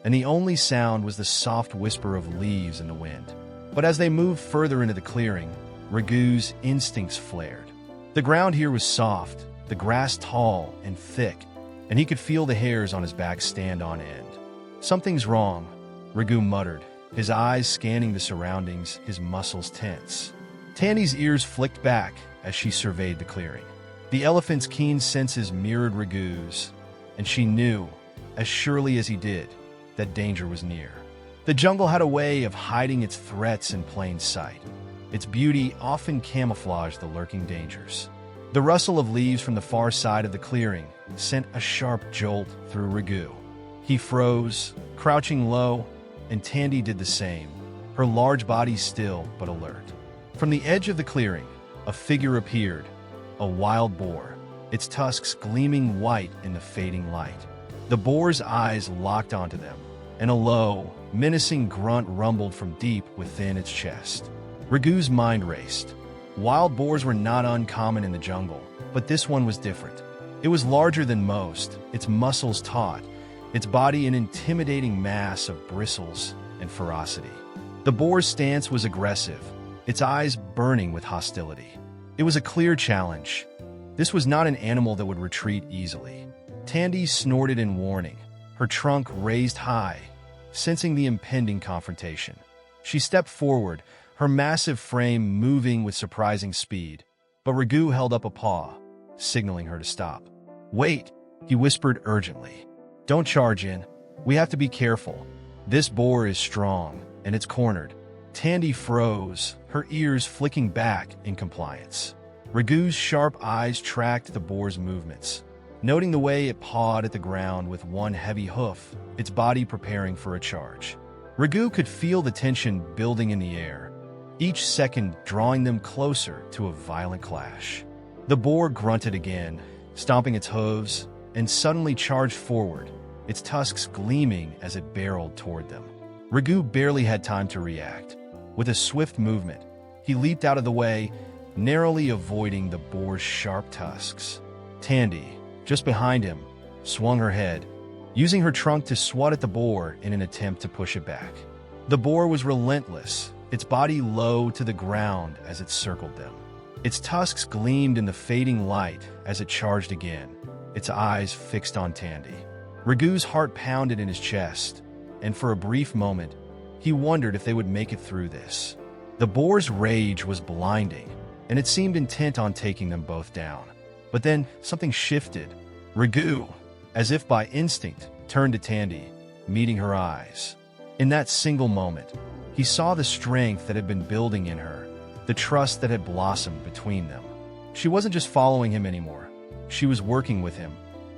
and the only sound was the soft whisper of leaves in the wind. But as they moved further into the clearing, Raghu's instincts flared. The ground here was soft, the grass tall and thick, and he could feel the hairs on his back stand on end. "Something's wrong," Raghu muttered, his eyes scanning the surroundings, his muscles tense. Tandy's ears flicked back as she surveyed the clearing. The elephant's keen senses mirrored Raghu's, and she knew, as surely as he did, that danger was near. The jungle had a way of hiding its threats in plain sight. Its beauty often camouflaged the lurking dangers. The rustle of leaves from the far side of the clearing sent a sharp jolt through Raghu. He froze, crouching low, and Tandy did the same, her large body still but alert. From the edge of the clearing, a figure appeared, a wild boar, its tusks gleaming white in the fading light. The boar's eyes locked onto them, and a low, menacing grunt rumbled from deep within its chest. Raghu's mind raced. Wild boars were not uncommon in the jungle, but this one was different. It was larger than most, its muscles taut, its body an intimidating mass of bristles and ferocity. The boar's stance was aggressive, its eyes burning with hostility. It was a clear challenge. This was not an animal that would retreat easily. Tandy snorted in warning, her trunk raised high, sensing the impending confrontation. She stepped forward, her massive frame moving with surprising speed, but Raghu held up a paw, signaling her to stop. "Wait," he whispered urgently. "Don't charge in. We have to be careful. This boar is strong, and it's cornered." Tandy froze, her ears flicking back in compliance. Raghu's sharp eyes tracked the boar's movements, noting the way it pawed at the ground with one heavy hoof, its body preparing for a charge. Raghu could feel the tension building in the air, each second drawing them closer to a violent clash. The boar grunted again, stomping its hooves, and suddenly charged forward, its tusks gleaming as it barreled toward them. Raghu barely had time to react. With a swift movement, he leaped out of the way, narrowly avoiding the boar's sharp tusks. Tandy, just behind him, swung her head, using her trunk to swat at the boar in an attempt to push it back. The boar was relentless, its body low to the ground as it circled them. Its tusks gleamed in the fading light as it charged again, its eyes fixed on Tandy. Raghu's heart pounded in his chest, and for a brief moment, he wondered if they would make it through this. The boar's rage was blinding, and it seemed intent on taking them both down. But then something shifted. Raghu, as if by instinct, turned to Tandy, meeting her eyes. In that single moment, he saw the strength that had been building in her, the trust that had blossomed between them. She wasn't just following him anymore. She was working with him,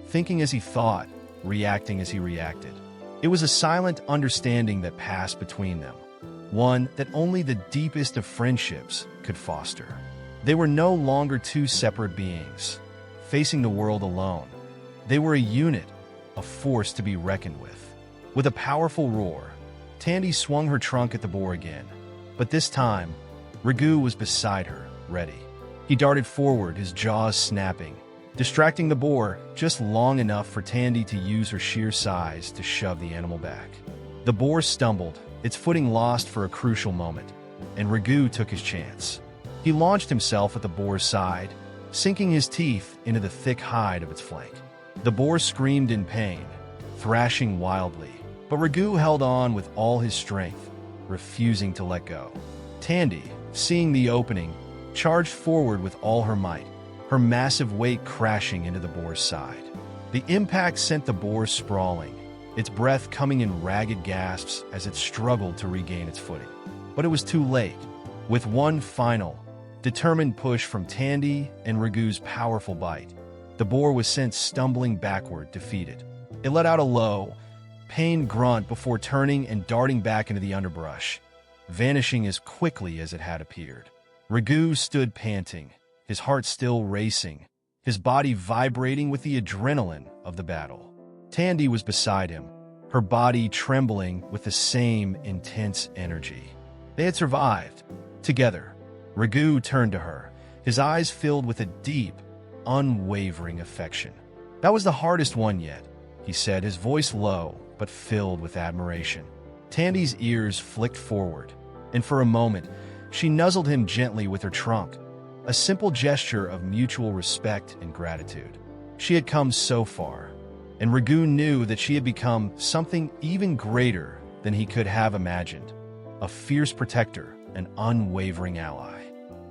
thinking as he thought, reacting as he reacted. It was a silent understanding that passed between them, one that only the deepest of friendships could foster. They were no longer two separate beings, facing the world alone. They were a unit, a force to be reckoned with. With a powerful roar, Tandy swung her trunk at the boar again, but this time, Raghu was beside her, ready. He darted forward, his jaws snapping, distracting the boar just long enough for Tandy to use her sheer size to shove the animal back. The boar stumbled, its footing lost for a crucial moment, and Raghu took his chance. He launched himself at the boar's side, sinking his teeth into the thick hide of its flank. The boar screamed in pain, thrashing wildly, but Raghu held on with all his strength, refusing to let go. Tandy, seeing the opening, charged forward with all her might, her massive weight crashing into the boar's side. The impact sent the boar sprawling, its breath coming in ragged gasps as it struggled to regain its footing. But it was too late. With one final, determined push from Tandy and Raghu's powerful bite, the boar was sent stumbling backward, defeated. It let out a low, pained grunt before turning and darting back into the underbrush, vanishing as quickly as it had appeared. Raghu stood panting, his heart still racing, his body vibrating with the adrenaline of the battle. Tandy was beside him, her body trembling with the same intense energy. They had survived. Together, Raghu turned to her, his eyes filled with a deep, unwavering affection. "That was the hardest one yet," he said, his voice low but filled with admiration. Tandy's ears flicked forward, and for a moment, she nuzzled him gently with her trunk, a simple gesture of mutual respect and gratitude. She had come so far, and Raghu knew that she had become something even greater than he could have imagined, a fierce protector, an unwavering ally.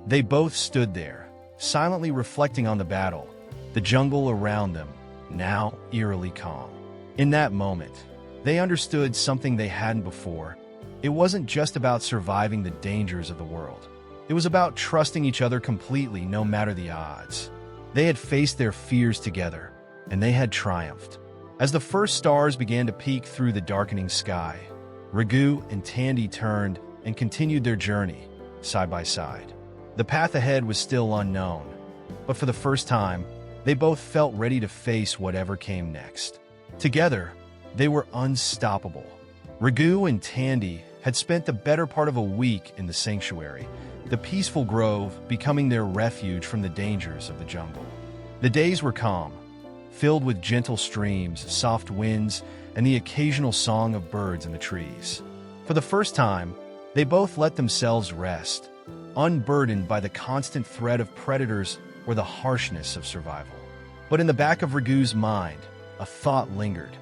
They both stood there, silently reflecting on the battle, the jungle around them, now eerily calm. In that moment, they understood something they hadn't before. It wasn't just about surviving the dangers of the world. It was about trusting each other completely, no matter the odds. They had faced their fears together, and they had triumphed. As the first stars began to peek through the darkening sky, Raghu and Tandy turned and continued their journey, side by side. The path ahead was still unknown, but for the first time, they both felt ready to face whatever came next. Together, they were unstoppable. Raghu and Tandy had spent the better part of a week in the sanctuary, the peaceful grove becoming their refuge from the dangers of the jungle. The days were calm, filled with gentle streams, soft winds, and the occasional song of birds in the trees. For the first time, They both let themselves rest, unburdened by the constant threat of predators or the harshness of survival. But in the back of Ragu's mind, a thought lingered.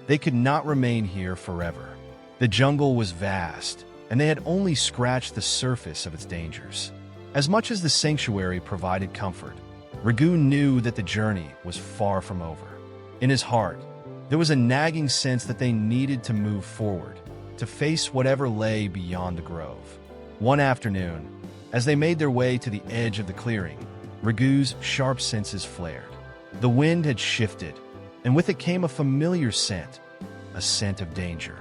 They could not remain here forever. The jungle was vast, and they had only scratched the surface of its dangers. As much as the sanctuary provided comfort, Ragu knew that the journey was far from over. In his heart, there was a nagging sense that they needed to move forward, to face whatever lay beyond the grove. One afternoon, as they made their way to the edge of the clearing, Ragu's sharp senses flared. The wind had shifted, and with it came a familiar scent, a scent of danger.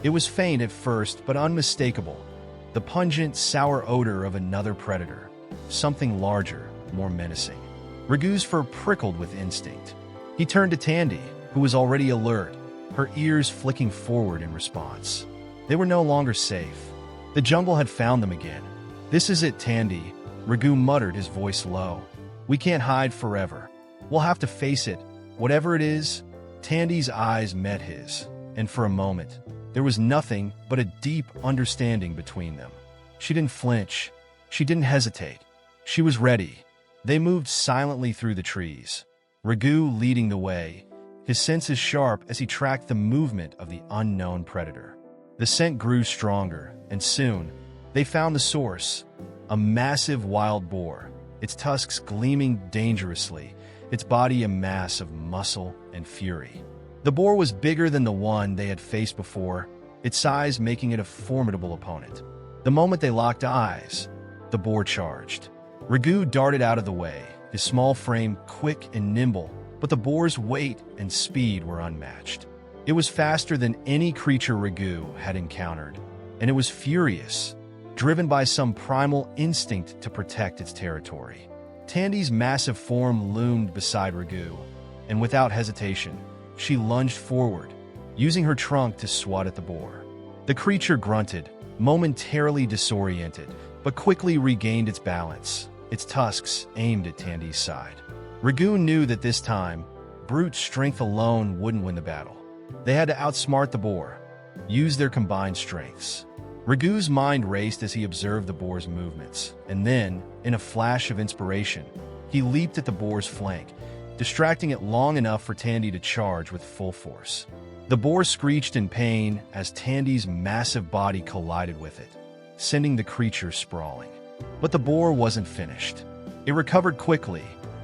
It was faint at first, but unmistakable, the pungent, sour odor of another predator, something larger, more menacing. Ragu's fur prickled with instinct. He turned to Tandy, who was already alert, her ears flicking forward in response. They were no longer safe. The jungle had found them again. "This is it, Tandy," Ragu muttered, his voice low. "We can't hide forever. We'll have to face it, whatever it is." Tandy's eyes met his, and for a moment, there was nothing but a deep understanding between them. She didn't flinch. She didn't hesitate. She was ready. They moved silently through the trees, Ragu leading the way, his senses sharp as he tracked the movement of the unknown predator. The scent grew stronger, and soon, they found the source, a massive wild boar, its tusks gleaming dangerously, its body a mass of muscle and fury. The boar was bigger than the one they had faced before, its size making it a formidable opponent. The moment they locked eyes, the boar charged. Ragu darted out of the way, his small frame quick and nimble, but the boar's weight and speed were unmatched. It was faster than any creature Ragu had encountered, and it was furious, driven by some primal instinct to protect its territory. Tandy's massive form loomed beside Ragu, and without hesitation, she lunged forward, using her trunk to swat at the boar. The creature grunted, momentarily disoriented, but quickly regained its balance, its tusks aimed at Tandy's side. Ragu knew that this time, brute strength alone wouldn't win the battle. They had to outsmart the boar, use their combined strengths. Ragu's mind raced as he observed the boar's movements, and then, in a flash of inspiration, he leaped at the boar's flank, distracting it long enough for Tandy to charge with full force. The boar screeched in pain as Tandy's massive body collided with it, sending the creature sprawling. But the boar wasn't finished. It recovered quickly,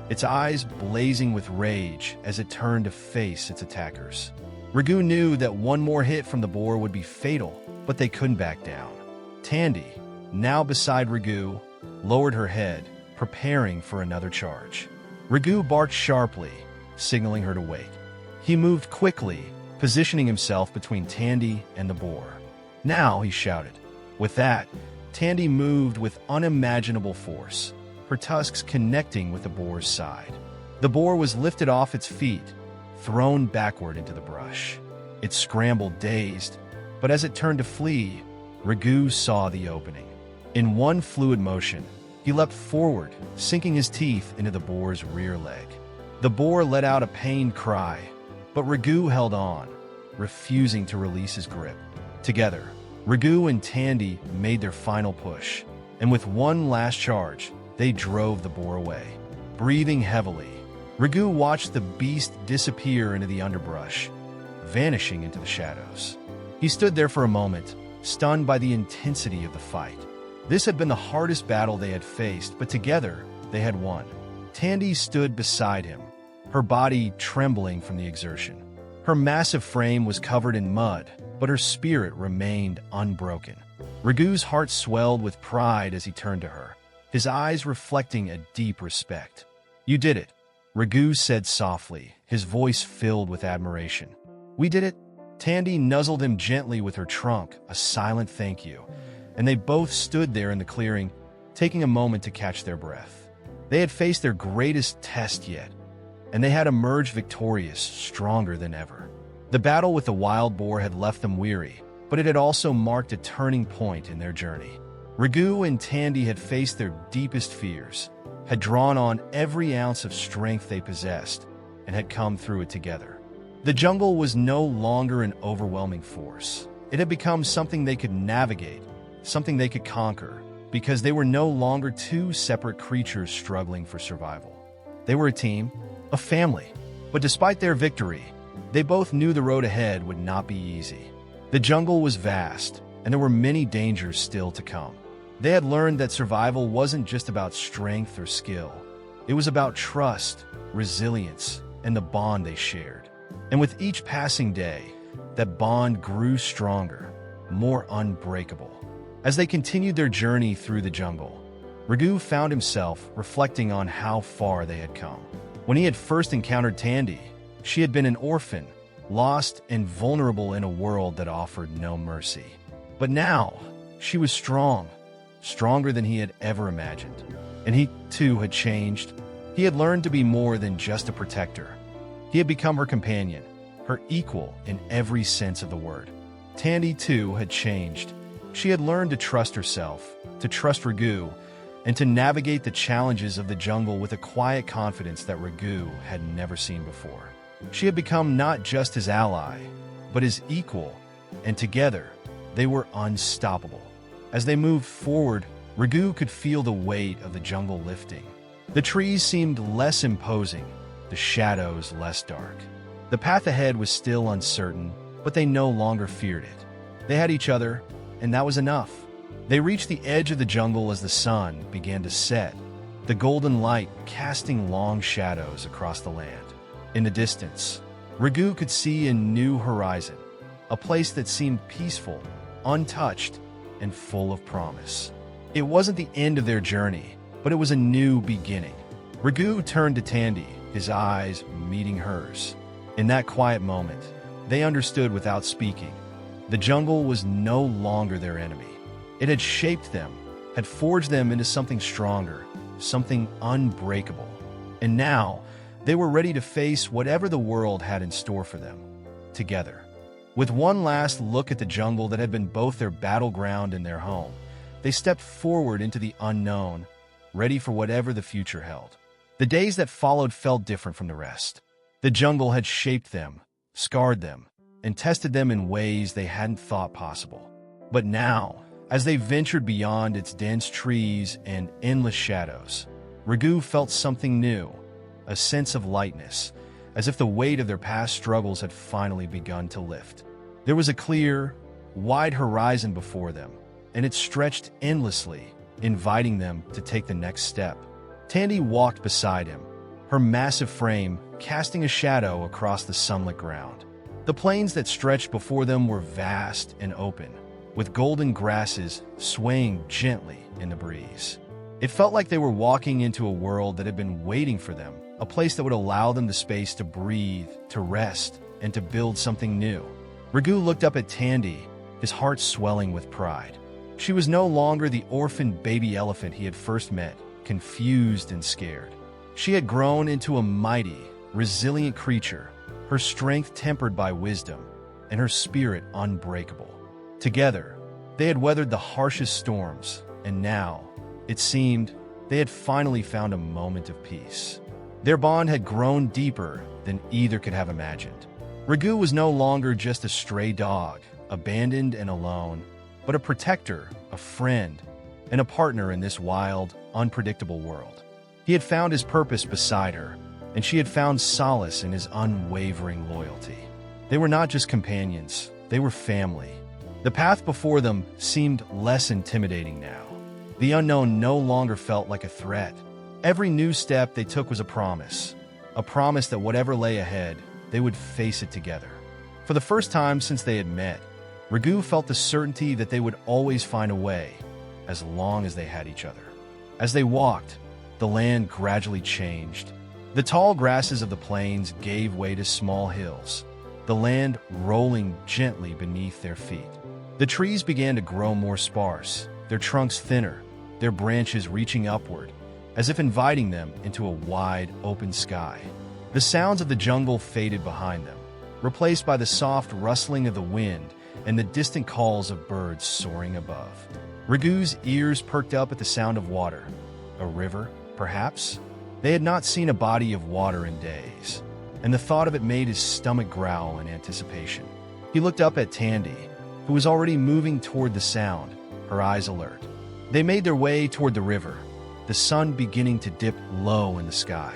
its eyes blazing with rage as it turned to face its attackers. Ragu knew that one more hit from the boar would be fatal, but they couldn't back down. Tandy, now beside Ragu, lowered her head, preparing for another charge. Ragu barked sharply, signaling her to wait. He moved quickly, positioning himself between Tandy and the boar. "Now," he shouted. With that, Tandy moved with unimaginable force, her tusks connecting with the boar's side. The boar was lifted off its feet, thrown backward into the brush. It scrambled, dazed, but as it turned to flee, Ragu saw the opening. In one fluid motion, he leapt forward, sinking his teeth into the boar's rear leg. The boar let out a pained cry, but Ragu held on, refusing to release his grip. Together, Ragu and Tandy made their final push, and with one last charge, they drove the boar away. Breathing heavily, Ragu watched the beast disappear into the underbrush, vanishing into the shadows. He stood there for a moment, stunned by the intensity of the fight. This had been the hardest battle they had faced, but together, they had won. Tandy stood beside him, her body trembling from the exertion. Her massive frame was covered in mud, but her spirit remained unbroken. Ragu's heart swelled with pride as he turned to her, his eyes reflecting a deep respect. "You did it," Ragu said softly, his voice filled with admiration. "We did it." Tandy nuzzled him gently with her trunk, a silent thank you, and they both stood there in the clearing, taking a moment to catch their breath. They had faced their greatest test yet, and they had emerged victorious, stronger than ever. The battle with the wild boar had left them weary, but it had also marked a turning point in their journey. Ragu and Tandy had faced their deepest fears, had drawn on every ounce of strength they possessed, and had come through it together. The jungle was no longer an overwhelming force. It had become something they could navigate, something they could conquer, because they were no longer two separate creatures struggling for survival. They were a team, a family. But despite their victory, they both knew the road ahead would not be easy. The jungle was vast, and there were many dangers still to come. They had learned that survival wasn't just about strength or skill. It was about trust, resilience, and the bond they shared. And with each passing day, that bond grew stronger, more unbreakable. As they continued their journey through the jungle, Raghu found himself reflecting on how far they had come. When he had first encountered Tandy, she had been an orphan, lost and vulnerable in a world that offered no mercy. But now, she was strong, stronger than he had ever imagined. And he, too, had changed. He had learned to be more than just a protector. He had become her companion, her equal in every sense of the word. Tandy, too, had changed. She had learned to trust herself, to trust Raghu, and to navigate the challenges of the jungle with a quiet confidence that Raghu had never seen before. She had become not just his ally, but his equal, and together, they were unstoppable. As they moved forward, Raghu could feel the weight of the jungle lifting. The trees seemed less imposing, the shadows less dark. The path ahead was still uncertain, but they no longer feared it. They had each other, and that was enough. They reached the edge of the jungle as the sun began to set, the golden light casting long shadows across the land. In the distance, Raghu could see a new horizon, a place that seemed peaceful, untouched, and full of promise. It wasn't the end of their journey, but it was a new beginning. Raghu turned to Tandy, his eyes meeting hers. In that quiet moment, they understood without speaking. The jungle was no longer their enemy. It had shaped them, had forged them into something stronger, something unbreakable. And now, they were ready to face whatever the world had in store for them, together. With one last look at the jungle that had been both their battleground and their home, they stepped forward into the unknown, ready for whatever the future held. The days that followed felt different from the rest. The jungle had shaped them, scarred them, and tested them in ways they hadn't thought possible. But now, as they ventured beyond its dense trees and endless shadows, Raghu felt something new, a sense of lightness, as if the weight of their past struggles had finally begun to lift. There was a clear, wide horizon before them, and it stretched endlessly, inviting them to take the next step. Tandy walked beside him, her massive frame casting a shadow across the sunlit ground. The plains that stretched before them were vast and open, with golden grasses swaying gently in the breeze. It felt like they were walking into a world that had been waiting for them, a place that would allow them the space to breathe, to rest, and to build something new. Raghu looked up at Tandy, his heart swelling with pride. She was no longer the orphaned baby elephant he had first met, confused and scared. She had grown into a mighty, resilient creature, her strength tempered by wisdom, and her spirit unbreakable. Together, they had weathered the harshest storms, and now, it seemed, they had finally found a moment of peace. Their bond had grown deeper than either could have imagined. Raghu was no longer just a stray dog, abandoned and alone, but a protector, a friend, and a partner in this wild, unpredictable world. He had found his purpose beside her, and she had found solace in his unwavering loyalty. They were not just companions, they were family. The path before them seemed less intimidating now. The unknown no longer felt like a threat. Every new step they took was a promise that whatever lay ahead, they would face it together. For the first time since they had met, Raghu felt the certainty that they would always find a way, as long as they had each other. As they walked, the land gradually changed. The tall grasses of the plains gave way to small hills, the land rolling gently beneath their feet. The trees began to grow more sparse, their trunks thinner, their branches reaching upward, as if inviting them into a wide, open sky. The sounds of the jungle faded behind them, replaced by the soft rustling of the wind and the distant calls of birds soaring above. Raghu's ears perked up at the sound of water. A river, perhaps? They had not seen a body of water in days, and the thought of it made his stomach growl in anticipation. He looked up at Tandy, who was already moving toward the sound, her eyes alert. They made their way toward the river, the sun beginning to dip low in the sky.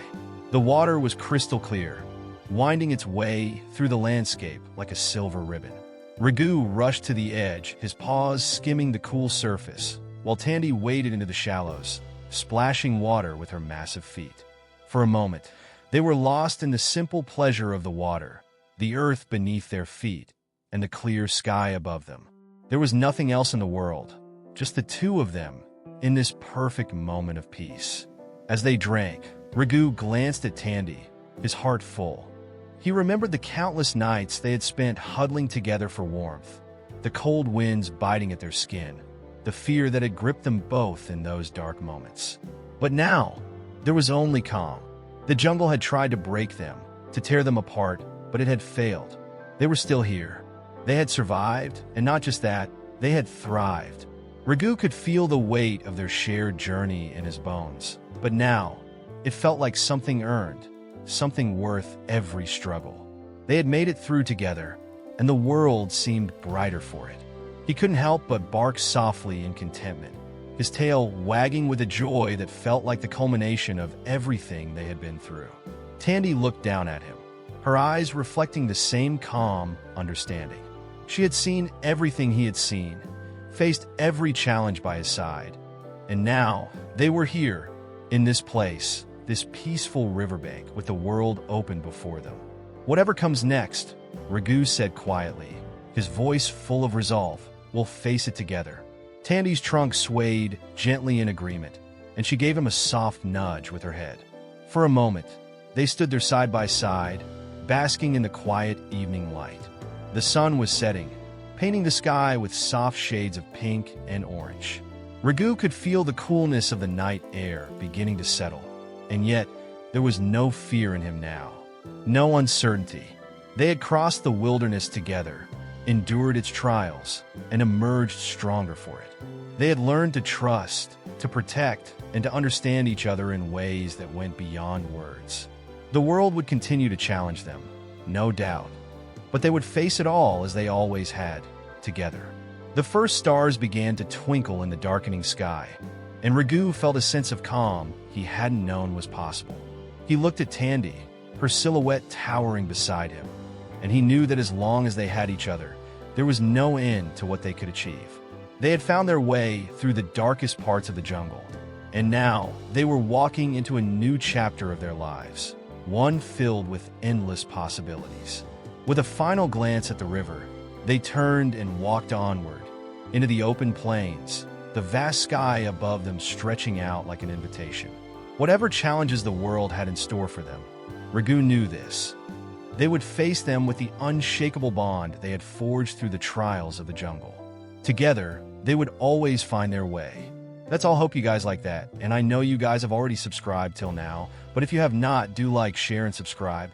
The water was crystal clear, winding its way through the landscape like a silver ribbon. Raghu rushed to the edge, his paws skimming the cool surface, while Tandy waded into the shallows, splashing water with her massive feet. For a moment, they were lost in the simple pleasure of the water, the earth beneath their feet, and the clear sky above them. There was nothing else in the world, just the two of them, in this perfect moment of peace. As they drank, Raghu glanced at Tandy, his heart full. He remembered the countless nights they had spent huddling together for warmth, the cold winds biting at their skin, the fear that had gripped them both in those dark moments. But now, there was only calm. The jungle had tried to break them, to tear them apart, but it had failed. They were still here. They had survived, and not just that, they had thrived. Raghu could feel the weight of their shared journey in his bones, but now, it felt like something earned, something worth every struggle. They had made it through together, and the world seemed brighter for it. He couldn't help but bark softly in contentment, his tail wagging with a joy that felt like the culmination of everything they had been through. Tandy looked down at him, her eyes reflecting the same calm understanding. She had seen everything he had seen, faced every challenge by his side, and now they were here, in this place, this peaceful riverbank with the world open before them. Whatever comes next, Raghu said quietly, his voice full of resolve, we'll face it together. Tandy's trunk swayed gently in agreement, and she gave him a soft nudge with her head. For a moment, they stood there side by side, basking in the quiet evening light. The sun was setting, painting the sky with soft shades of pink and orange. Raghu could feel the coolness of the night air beginning to settle, and yet there was no fear in him now, no uncertainty. They had crossed the wilderness together, endured its trials, and emerged stronger for it. They had learned to trust, to protect, and to understand each other in ways that went beyond words. The world would continue to challenge them, no doubt, but they would face it all as they always had, together. The first stars began to twinkle in the darkening sky, and Raghu felt a sense of calm he hadn't known was possible. He looked at Tandy, her silhouette towering beside him, and he knew that as long as they had each other, there was no end to what they could achieve. They had found their way through the darkest parts of the jungle, and now they were walking into a new chapter of their lives, one filled with endless possibilities. With a final glance at the river, they turned and walked onward, into the open plains, the vast sky above them stretching out like an invitation. Whatever challenges the world had in store for them, Raghu knew this. They would face them with the unshakable bond they had forged through the trials of the jungle. Together, they would always find their way. That's all. Hope you guys like that, and I know you guys have already subscribed till now, but if you have not, do like, share, and subscribe.